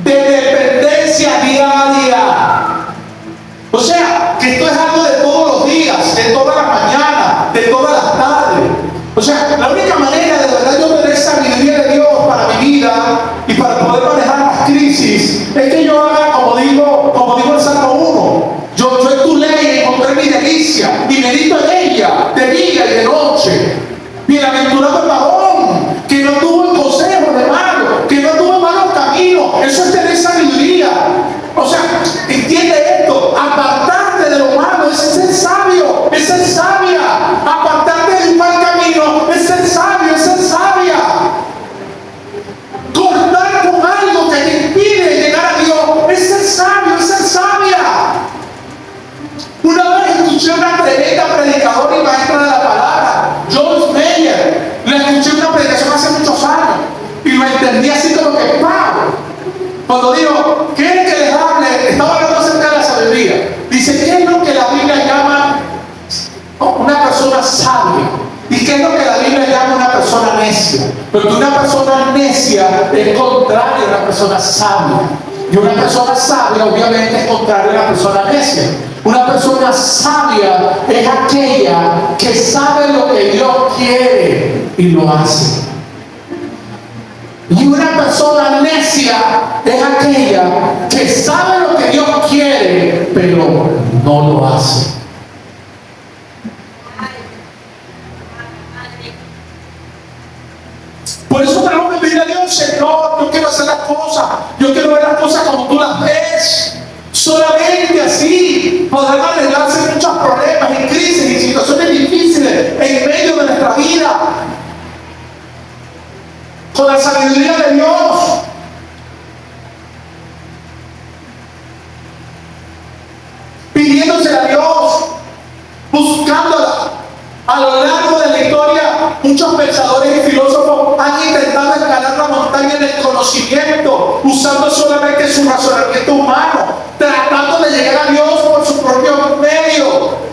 de dependencia diaria. O sea, que esto es algo de todos los días, de todas las mañanas, de todas las tardes. O sea, la única manera de verdad yo tener sabiduría de Dios para mi vida y para poder manejar las crisis es que yo haga como digo el Salmo 1. Yo en tu ley encontré mi delicia y medito en ella de día y de noche. Bienaventurado el varón que no tuvo el consejo de malos, que no tuvo malos caminos. Eso es tener sabiduría. O sea, entiende esto. Apartarte de lo malo es ser sabio, es ser sabia. Apartarte del mal camino es ser sabio, es ser sabia. Cortar con algo que te impide llegar a Dios es ser sabio, es ser sabia. Una vez escuché una tremenda predicadora y maestra de la palabra, Joyce Meyer. Le escuché una predicación hace muchos años y lo entendí así como que ¡pau! Cuando digo, ¿quieren que les hable? Estaba hablando acerca de la sabiduría. Dice, ¿qué es lo que la Biblia llama una persona sabia? ¿Y qué es lo que la Biblia llama una persona necia? Porque una persona necia es contrario a una persona sabia. Y una persona sabia obviamente es contrario a una persona necia. Una persona sabia es aquella que sabe lo que Dios quiere y lo hace. Y una persona necia es aquella que sabe lo que Dios quiere, pero no lo hace. Por eso tenemos que pedir a Dios, Señor, yo quiero hacer las cosas, yo quiero ver las cosas como tú las ves. Solamente así podrán arreglarse muchos problemas y crisis y situaciones difíciles en medio de nuestra vida. Con la sabiduría de Dios. Pidiéndose a Dios, buscándola. A lo largo de la historia, muchos pensadores y filósofos han intentado escalar la montaña del conocimiento, usando solamente su razonamiento humano, tratando de llegar a Dios por su propio medio.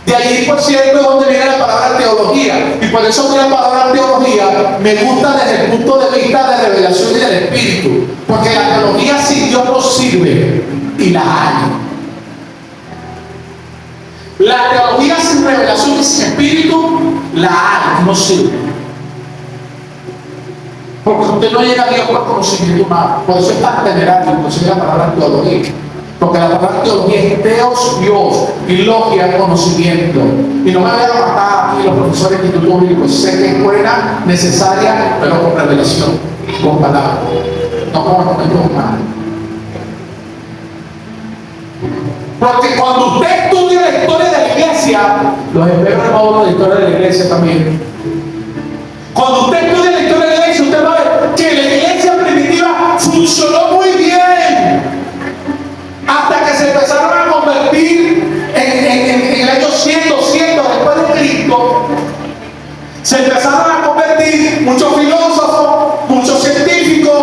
De allí, por cierto, es donde viene la palabra teología. Y por eso la palabra teología me gusta desde el punto de vista de revelación y del Espíritu. Porque la teología sin Dios no sirve y la hay. La teología sin revelación y sin Espíritu la hay, no sirve. Porque usted no llega a Dios por conocimiento humano. Por eso es tan general, inclusive la palabra teología. Porque la palabra teología es Teos, Dios, y logia, conocimiento. Y no me vayan a matar aquí los profesores de instituto bíblico. Sé que es buena, necesaria, pero con revelación, con palabras, no con argumentos humanos. Porque cuando usted estudia la historia de la iglesia, los espero en el módulo de historia de la iglesia también. Cuando usted estudia la historia de la iglesia, usted va a ver que la iglesia primitiva funcionó muy bien. Hasta que se empezaron a convertir en el año 100, 200 después de Cristo. Se empezaron a convertir muchos filósofos, muchos científicos,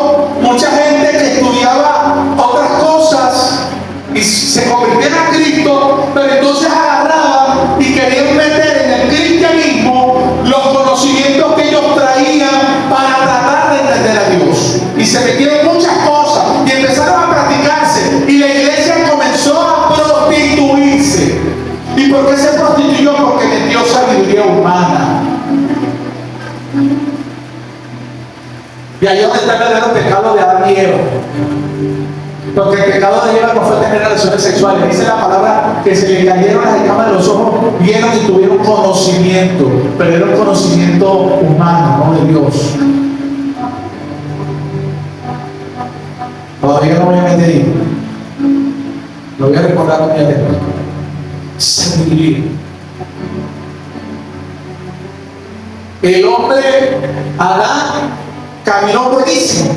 mucha gente que estudiaba otras cosas y se convirtieron a Cristo, pero entonces agarraban y querían meter en el cristianismo los conocimientos que ellos traían para tratar de entender a Dios. Y se metieron muchas cosas y empezaron a practicarse. Y la iglesia comenzó a prostituirse. ¿Y por qué se prostituyó? Porque metió sabiduría humana. Y ahí es donde está el verdadero pecado de Adán y Eva. Porque el pecado de Eva no fue tener relaciones sexuales. Dice la palabra que se le cayeron las escamas de los ojos, vieron y tuvieron conocimiento. Pero era un conocimiento humano, no de Dios. Todavía no voy a meter ahí. Lo voy a recordar con mi atención. Sabiduría. El hombre Adán caminó buenísimo.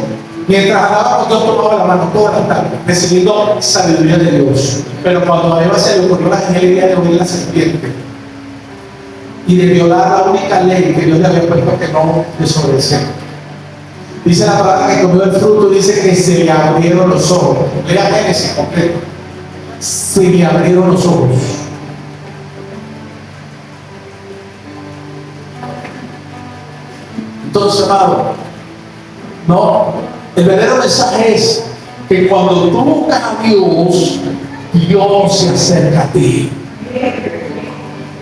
Mientras andaba con Dios tomaba la mano toda la tarde, recibiendo sabiduría de Dios. Pero cuando a Eva se le ocurrió la genial idea de oír la serpiente y de violar la única ley que Dios le había puesto que no desobedeciera. Dice la palabra que comió el fruto, dice que se le abrieron los ojos. Lea Génesis completo. Se le abrieron los ojos. Entonces, amado, no, el verdadero mensaje es que cuando tú buscas a Dios, Dios se acerca a ti.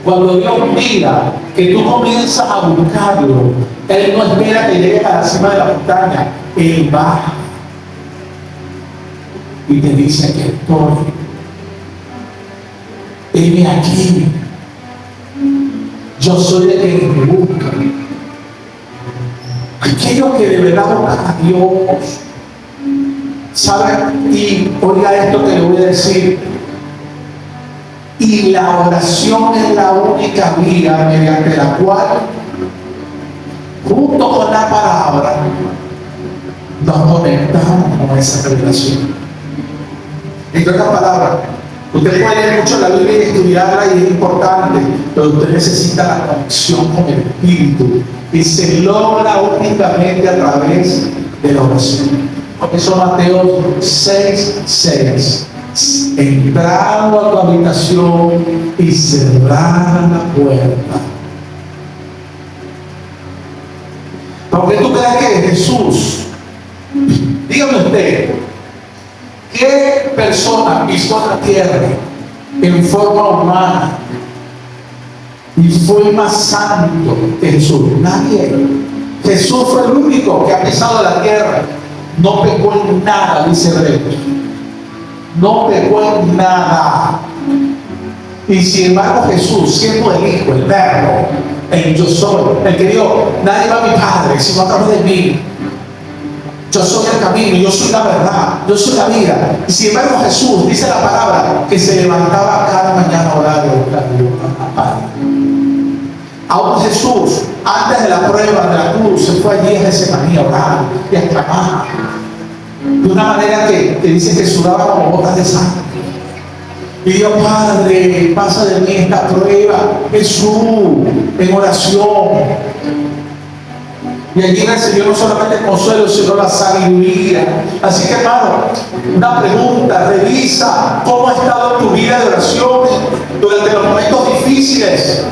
Cuando Dios mira que tú comienzas a buscarlo, Él no espera que llegues a la cima de la montaña. Él baja y te dice que estoy. Heme aquí. Yo soy el que me busca. Aquellos que de verdad buscan a Dios, ¿saben? Y oiga esto que le voy a decir. Y la oración es la única vía mediante la cual, junto con la palabra, nos conectamos con esa revelación. En otras palabras, usted puede leer mucho la Biblia y estudiarla y es importante, pero usted necesita la conexión con el Espíritu y se logra únicamente a través de la oración. Por eso Mateo 6:6. Entrando a tu habitación y cerrar la puerta. Porque tú crees que Jesús, dígame usted, ¿qué persona pisó la tierra en forma humana y fue más santo que Jesús? Nadie. Jesús fue el único que ha pisado la tierra. No pecó en nada, dice Hebreos. No pecó en nada. Y sin embargo Jesús, siendo el Hijo, el Verbo, el yo soy, el que dijo, nadie va a mi Padre sino a través de mí. Yo soy el camino, yo soy la verdad, yo soy la vida. Y sin embargo Jesús, dice la palabra, que se levantaba cada mañana a orar y a buscar a Dios, a Padre. Aún Jesús, antes de la prueba de la cruz, se fue allí a Getsemaní a orar y a clamar. De una manera que dice que sudaba como gotas de sangre. Y Dios, Padre, pasa de mí esta prueba. Jesús, en oración. Y allí recibió no solamente el consuelo, sino la sabiduría. Así que, hermano, una pregunta: revisa cómo ha estado tu vida de oración durante los momentos difíciles.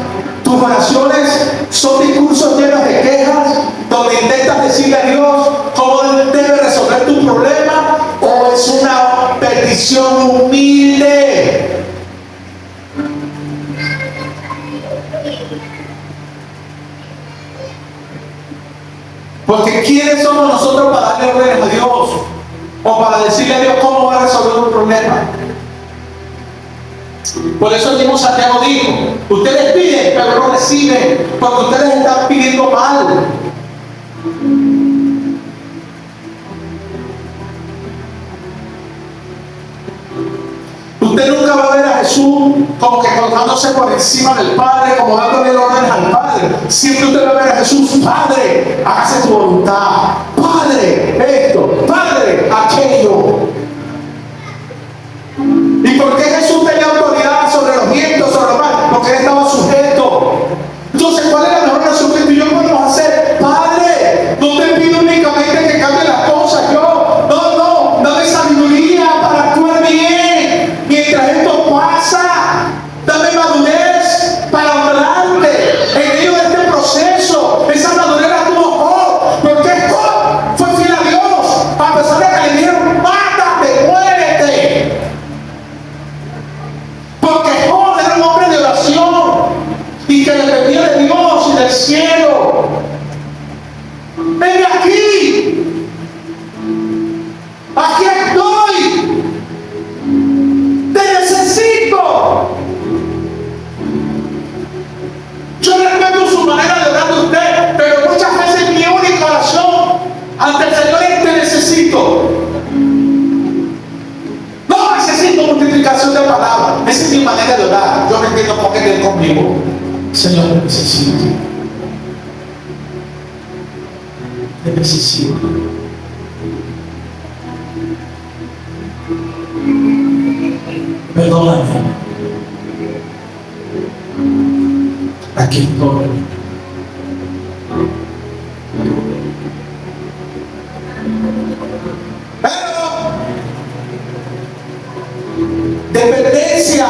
Tus oraciones son discursos llenos de quejas, donde intentas decirle a Dios cómo debe resolver tu problema, o es una petición humilde. Porque ¿quiénes somos nosotros para darle órdenes a Dios? O para decirle a Dios cómo va a resolver un problema. Por eso el mismo Santiago dijo, ustedes piden pero no reciben, porque ustedes están pidiendo mal. Usted nunca va a ver a Jesús como que colocándose por encima del Padre, como dándole órdenes al Padre. Siempre usted va a ver a Jesús, Padre, hágase tu voluntad. Padre, esto, Padre, aquello. ¿Y por qué Jesús tenía autoridad sobre los vientos, sobre los mares? Porque él estaba sujeto. Entonces, ¿cuál es la mejor razón que tú y yo podemos hacer? Padre, no te pido únicamente que cambie las cosas. No, dame sabiduría para actuar bien. Mientras esto pasa, dame madurez para honrarte en medio de este proceso. Esa madurez la tuvo Job, porque Job fue fiel a Dios, a pesar de que le dijeron, mátate, muérete. Porque Job era un hombre de oración y que dependía de Dios y del cielo. Ven aquí. Aquí estoy. Te necesito. Yo respeto su manera de orar de usted, pero muchas veces mi única oración ante el Señor es te necesito. No necesito multiplicación de palabras. Esa es mi manera de orar. Yo me entiendo con él conmigo. Señor, te necesito. Te necesito. Perdóname. Aquí estoy. Dependencia.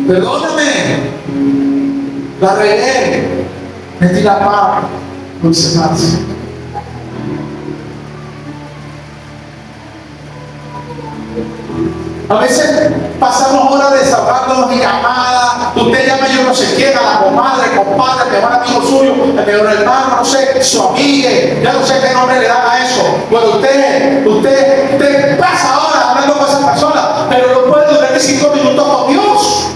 Perdóname. La regué. Metí la mano. No hice más. A veces pasamos horas desahogándonos en llamadas. Usted llama yo no sé quién, a la comadre, compadre, el mejor amigo suyo, el mejor hermano, no sé, su amiga, ya no sé qué nombre le dan a eso. Bueno, usted pasa horas hablando con esa persona, pero no puede durar 5 minutos con Dios.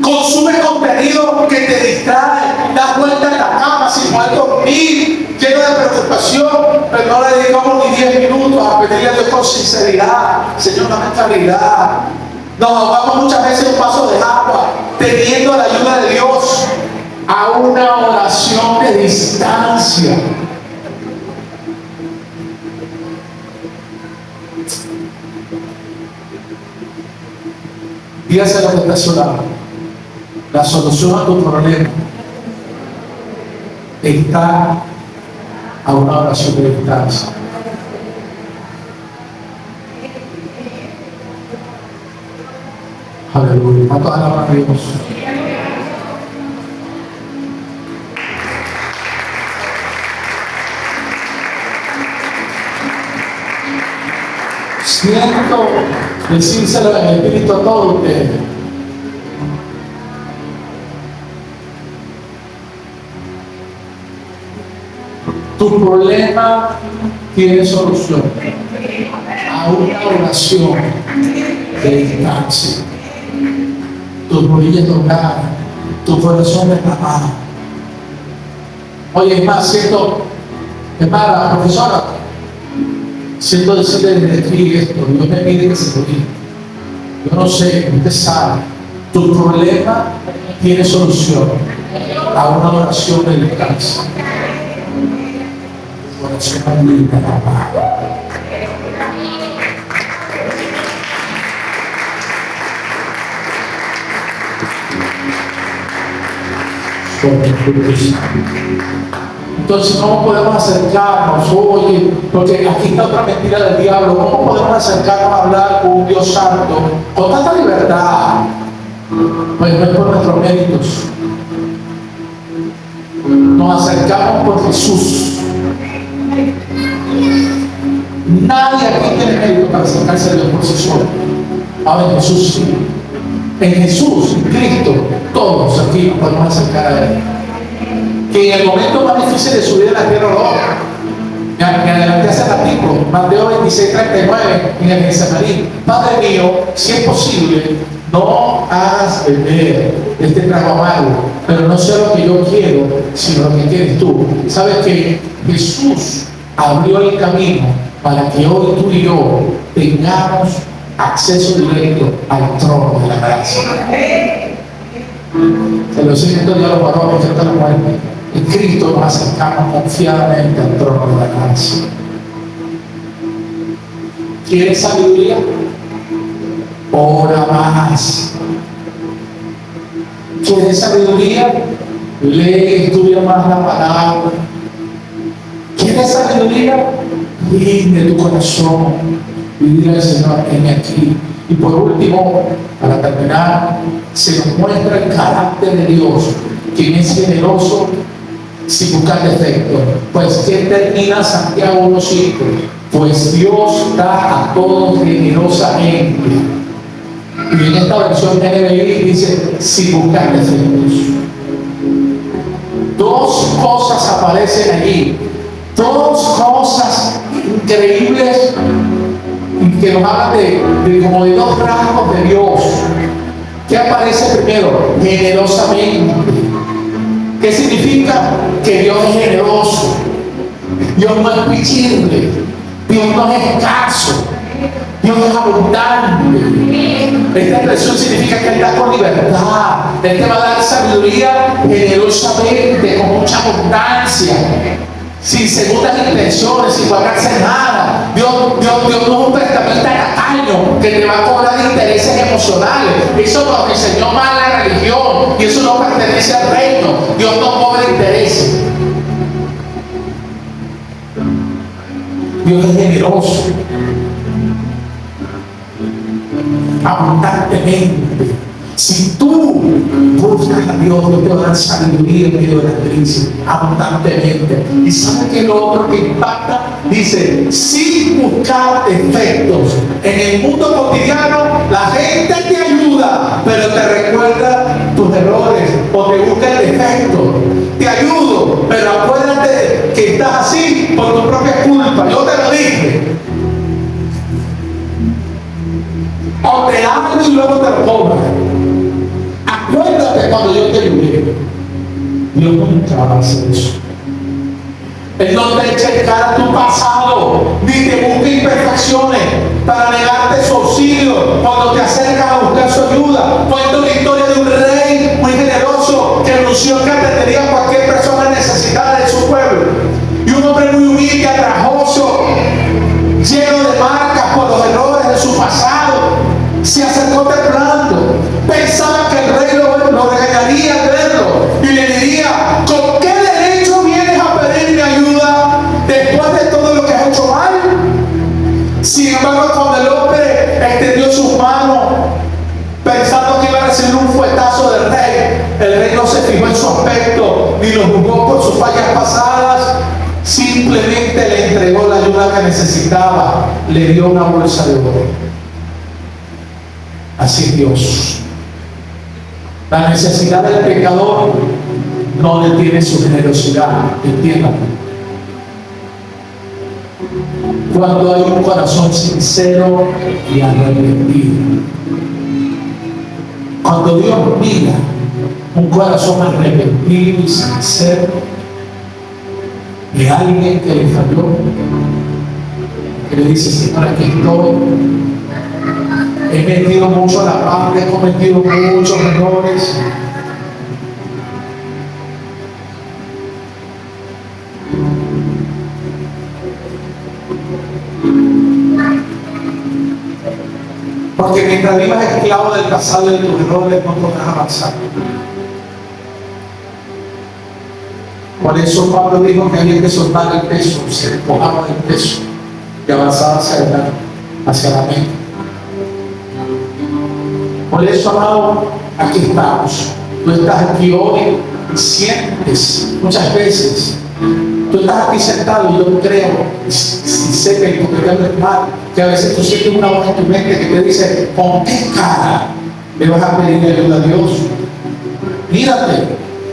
Consume contenido que te distrae, das vuelta en la cama sin poder dormir, lleno de preocupación, pero no le dedicamos ni 10 minutos a pedirle a Dios con sinceridad. Señor, dame claridad. Nos ahogamos muchas veces en un vaso de agua, teniendo la ayuda de Dios a una oración de distancia. Dígase lo que está sonando. La solución a tu problema está a una oración de distancia. Aleluya. ¿Cuántos alaban a Dios? Siento decírselo en el Espíritu a todos ustedes. Tu problema tiene solución a una oración de distancia. Tus rodillas dobladas, tu corazón derramado. Oye, es más, la profesora, siento decirle desde aquí esto, Dios me pide que se lo diga. Yo no sé, usted sabe, tu problema tiene solución a una oración de distancia. Oración linda, papá. Entonces, ¿cómo podemos acercarnos? Oye, porque aquí está otra mentira del diablo. ¿Cómo podemos acercarnos a hablar con un Dios santo con tanta libertad? Pues no es por nuestros méritos. Nos acercamos por Jesús. Nadie aquí tiene mérito para acercarse a Dios por sí solo. Ahora Jesús sí. En Jesús, en Cristo, todos aquí nos podemos acercar a Él. Que en el momento más difícil de su vida en la tierra lo haga. Me adelanté hace ratito, Mateo 26:39, en el Getsemaní: Padre mío, si es posible, no hagas beber este trago amargo, pero no sea lo que yo quiero, sino lo que quieres tú. ¿Sabes que Jesús abrió el camino para que hoy tú y yo tengamos acceso directo al trono de la gracia? Se lo siento yo a los varones, a la muerte. En Cristo nos acercamos confiadamente al trono de la gracia. ¿Quieres sabiduría? Ora más. ¿Quieres sabiduría? Lee, estudia más la palabra. ¿Quieres sabiduría? Rinde tu corazón y dile al Señor: heme aquí. Y por último, para terminar, se nos muestra el carácter de Dios, quien es generoso sin buscar defecto. Pues que termina Santiago 1:5: pues Dios da a todos generosamente. Y en esta versión NBI dice: sin buscar defectos. Dos cosas aparecen allí, dos cosas increíbles que nos hablan de como de dos rasgos de Dios. ¿Qué aparece primero? Generosamente. ¿Qué significa? Que Dios es generoso. Dios no es pichirle. Dios no es escaso. Dios es abundante. Esta expresión significa que Él da con libertad. Él te va a dar sabiduría generosamente, con mucha abundancia, sin segundas intenciones, sin pagarse nada. Dios no es un prestamista tacaño que te va a cobrar intereses emocionales. Eso nos enseñó mal la religión y eso no pertenece al reino. Dios no cobra intereses. Dios es generoso, abundantemente. Si tú buscas a Dios, Dios te va a dar sabiduría en medio de la crisis, abundantemente. ¿Y sabes qué es lo otro que impacta? Dice: sin buscar defectos. En el mundo cotidiano, la gente te ayuda, pero te recuerda tus errores o te busca el defecto. Te ayudo, pero acuérdate que estás así por tu propia culpa. Yo te lo dije. O te hablo y luego te lo cobran. Acuérdate cuando yo te ayudé. Dios nunca va a hacer eso. Él no te echa en cara tu pasado, ni te busca imperfecciones para negarte su auxilio cuando te acercas a buscar su ayuda. Cuento la historia de un rey muy generoso que anunció que atendería a cualquier persona necesitada de su pueblo. Y un hombre muy humilde, atrajoso, lleno de marcas por los errores de su pasado, se acercó temblando. Pensaba que el rey lo regañaría al verlo y le diría: ¿con qué derecho vienes a pedirme ayuda después de todo lo que has hecho mal? Sin embargo, cuando el hombre extendió sus manos pensando que iba a recibir un fuetazo del rey, el rey no se fijó en su aspecto ni lo juzgó por sus fallas pasadas. Simplemente le entregó la ayuda que necesitaba, le dio una bolsa de oro. Así es Dios. La necesidad del pecador no detiene su generosidad, entiéndalo. Cuando hay un corazón sincero y arrepentido. Cuando Dios mira un corazón arrepentido y sincero de alguien que le falló, que le dice: Señor, aquí estoy. He metido mucho a la pata, he cometido muchos errores. Porque mientras vivas esclavo del pasado y de tus errores, no podrás avanzar. Por eso Pablo dijo que había que soltar el peso, se despojaba del peso y avanzaba hacia la meta. Por eso, amado, aquí estamos. Tú estás aquí hoy y sientes muchas veces. Tú estás aquí sentado y yo creo, y sé que porque te hablo mal, que a veces tú sientes una voz en tu mente que te dice: ¿con qué cara Le vas a pedir ayuda a Dios. Mírate,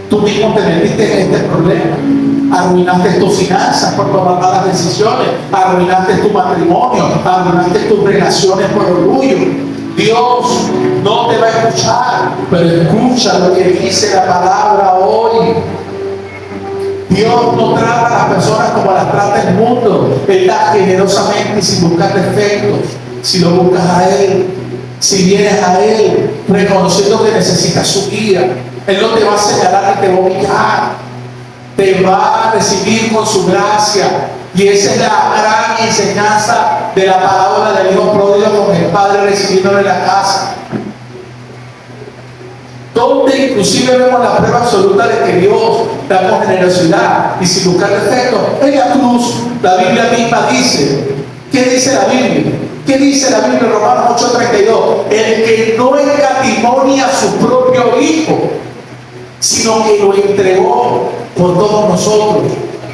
tú mismo te metiste en este problema. Arruinaste tus finanzas por tomar malas decisiones, arruinaste tu matrimonio, arruinaste tus relaciones por orgullo. Dios no te va a escuchar, pero escucha lo que dice la palabra hoy. Dios no trata a las personas como las trata el mundo. Él da generosamente y sin buscar defectos. Si lo buscas a Él, si vienes a Él reconociendo que necesitas su guía, Él no te va a señalar ni te va a humillar. Te va a recibir con su gracia. Y esa es la gran enseñanza de la parábola del hijo pródigo, con el padre recibiéndolo en la casa, donde inclusive vemos la prueba absoluta de que Dios da con generosidad y sin buscar defectos. En la cruz, la Biblia misma dice, ¿qué dice la Biblia? ¿Qué dice la Biblia en Romanos 8:32? El que no escatimó ni a su propio hijo, sino que lo entregó por todos nosotros,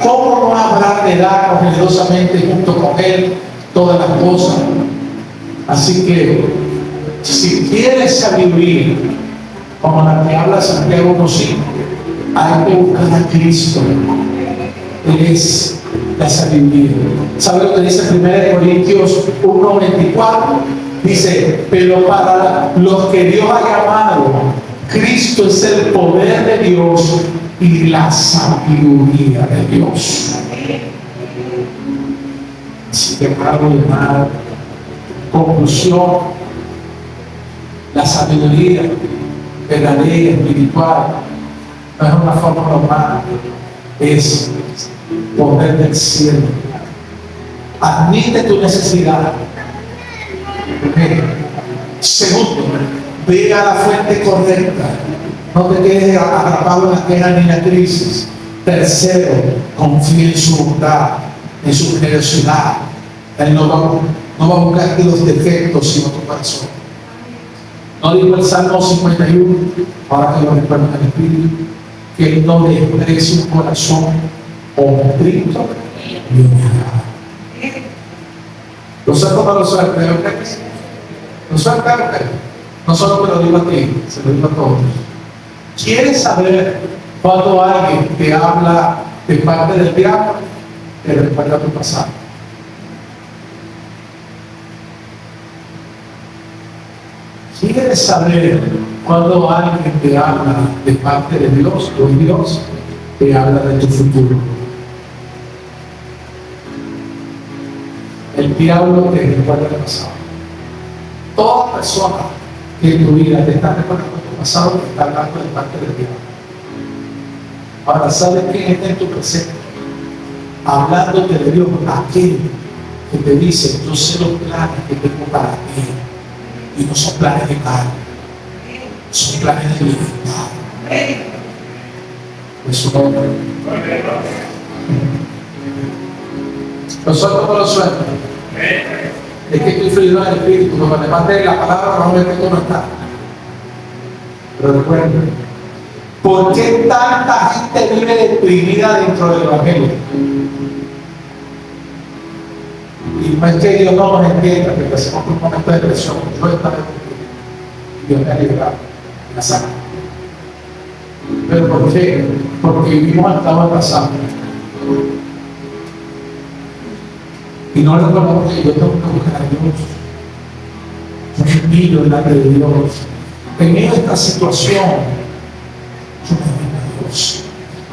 ¿cómo no habrá de darnos generosamente junto con Él todas las cosas? Así que, si quieres sabiduría, como la que habla Santiago 1:5, hay que buscar a Cristo. Él es la sabiduría. ¿Sabe lo que dice 1 Corintios 1:24? Dice, pero para los que Dios ha llamado, Cristo es el poder de Dios y la sabiduría de Dios. Así que para llamar conclusión, la sabiduría de la ley espiritual no es una forma normal, es poder del cielo. Admite tu necesidad. Segundo, ve a la fuente correcta. No te quedes atrapado en la queja ni en la crisis. Tercero, confía en su bondad, en su generosidad. Él no va a buscar los defectos, sino tu corazón. No digo el Salmo 51, ahora que lo recuerdo en el Espíritu, que Él no desprecia un corazón contrito y humillado. Lo saco para los suertes, los suertes, no solo te lo digo a ti, se lo digo a todos. ¿Quieres saber cuando alguien te habla de parte del diablo? Te recuerda tu pasado. ¿Quieres saber cuando alguien te habla de parte de Dios o Dios te habla de tu futuro? El diablo te recuerda el pasado. Toda persona que en tu vida te está recordando tu pasado te está hablando de parte del diablo. Ahora, ¿sabes quién está en tu presente? Hablándote de Dios, aquel que te dice, yo sé los planes que tengo para ti. Y no son planes de mal, son planes de libertad. Es su nombre. Nosotros no lo sueños. Es que estoy fluido en el Espíritu. Cuando te mande la palabra, vamos a ver que tú no estás. Pero recuerden, ¿por qué tanta gente vive deprimida dentro del Evangelio? Y no es que Dios no nos entienda, que pasemos por un momento de depresión. Yo estaré contigo. Dios me ha librado, me ha sacado. ¿Pero por qué? Porque vivimos estado del pasado. Y no recordamos que yo tengo que buscar a Dios. Yo me miro delante de Dios. En medio de esta situación, yo me miro a Dios.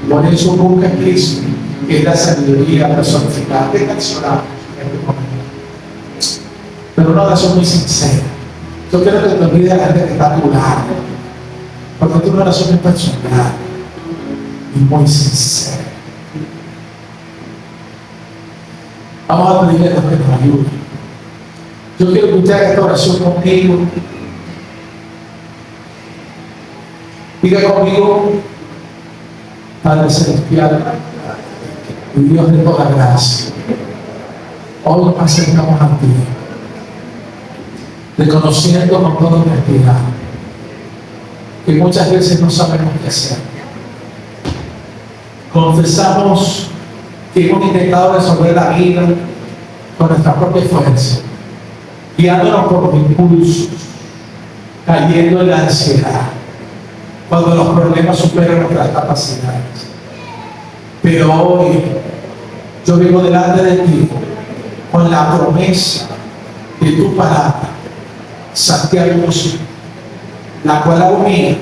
Por eso busca a Cristo, que es la sabiduría personificada. ¿Qué cancionar? Pero una oración muy sincera. Yo quiero que te olvides de la gente que está a tu lado, porque es una oración muy personal y muy sincera. Vamos a pedirle a Dios que nos ayude. Yo quiero que usted haga esta oración conmigo. Diga conmigo: Padre Celestial y Dios de toda gracia, hoy nos acercamos a ti, reconociendo con toda honestidad que muchas veces no sabemos qué hacer. Confesamos que hemos intentado resolver la vida con nuestra propia fuerza, guiándonos por los impulsos, cayendo en la ansiedad, cuando los problemas superan nuestras capacidades. Pero hoy yo vengo delante de ti con la promesa de tu palabra, Santiago 1:5, la cual hago mía.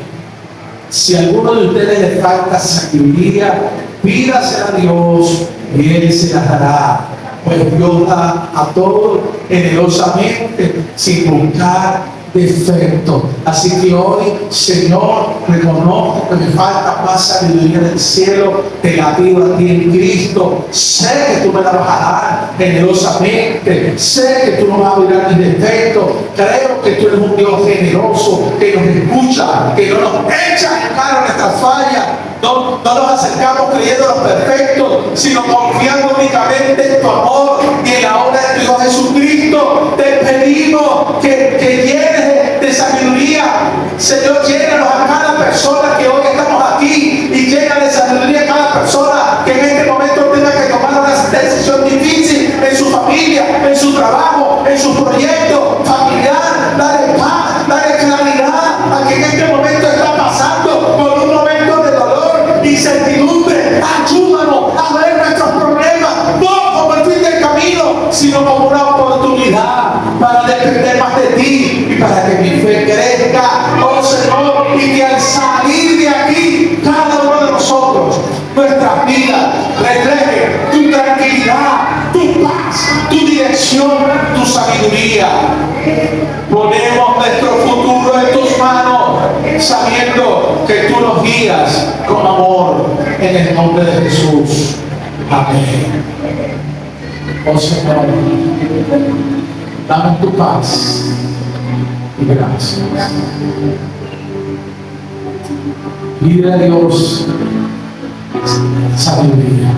Si a alguno de ustedes le falta sabiduría, pídasela a Dios y Él se la dará. Pues Dios da a todos generosamente, sin buscar defecto. Así que hoy, Señor, reconozco que me falta más sabiduría del cielo. Te la pido a ti en Cristo. Sé que tú me la vas a dar generosamente. Sé que tú no vas a mirar mis defectos. Creo que tú eres un Dios generoso, que nos escucha, que no nos echa en cara nuestras fallas. No nos acercamos creyendo los perfectos, sino confiando únicamente en tu amor y en la obra de tu Hijo Jesucristo. Te pedimos que llenes de sabiduría. Señor, llénanos a cada persona que hoy estamos aquí y llena de sabiduría a cada persona que en este momento tenga que tomar una decisión difícil en su familia, en su trabajo, en su proyecto familiar. Dale paz, dale claridad a quien en este momento está pasando por un momento de dolor, incertidumbre. Ayúdanos a ver nuestros problemas no como el fin del camino, sino como una oportunidad para depender más de ti y para que mi fe crezca, oh Señor, y que al salir de aquí, cada uno de nosotros, nuestras vidas refleje tu tranquilidad, tu paz, tu dirección, tu sabiduría. Ponemos nuestro futuro en tus manos, sabiendo que tú nos guías con amor, en el nombre de Jesús. Amén. Oh Señor, dame tu paz y gracias. Pide a Dios sabiduría.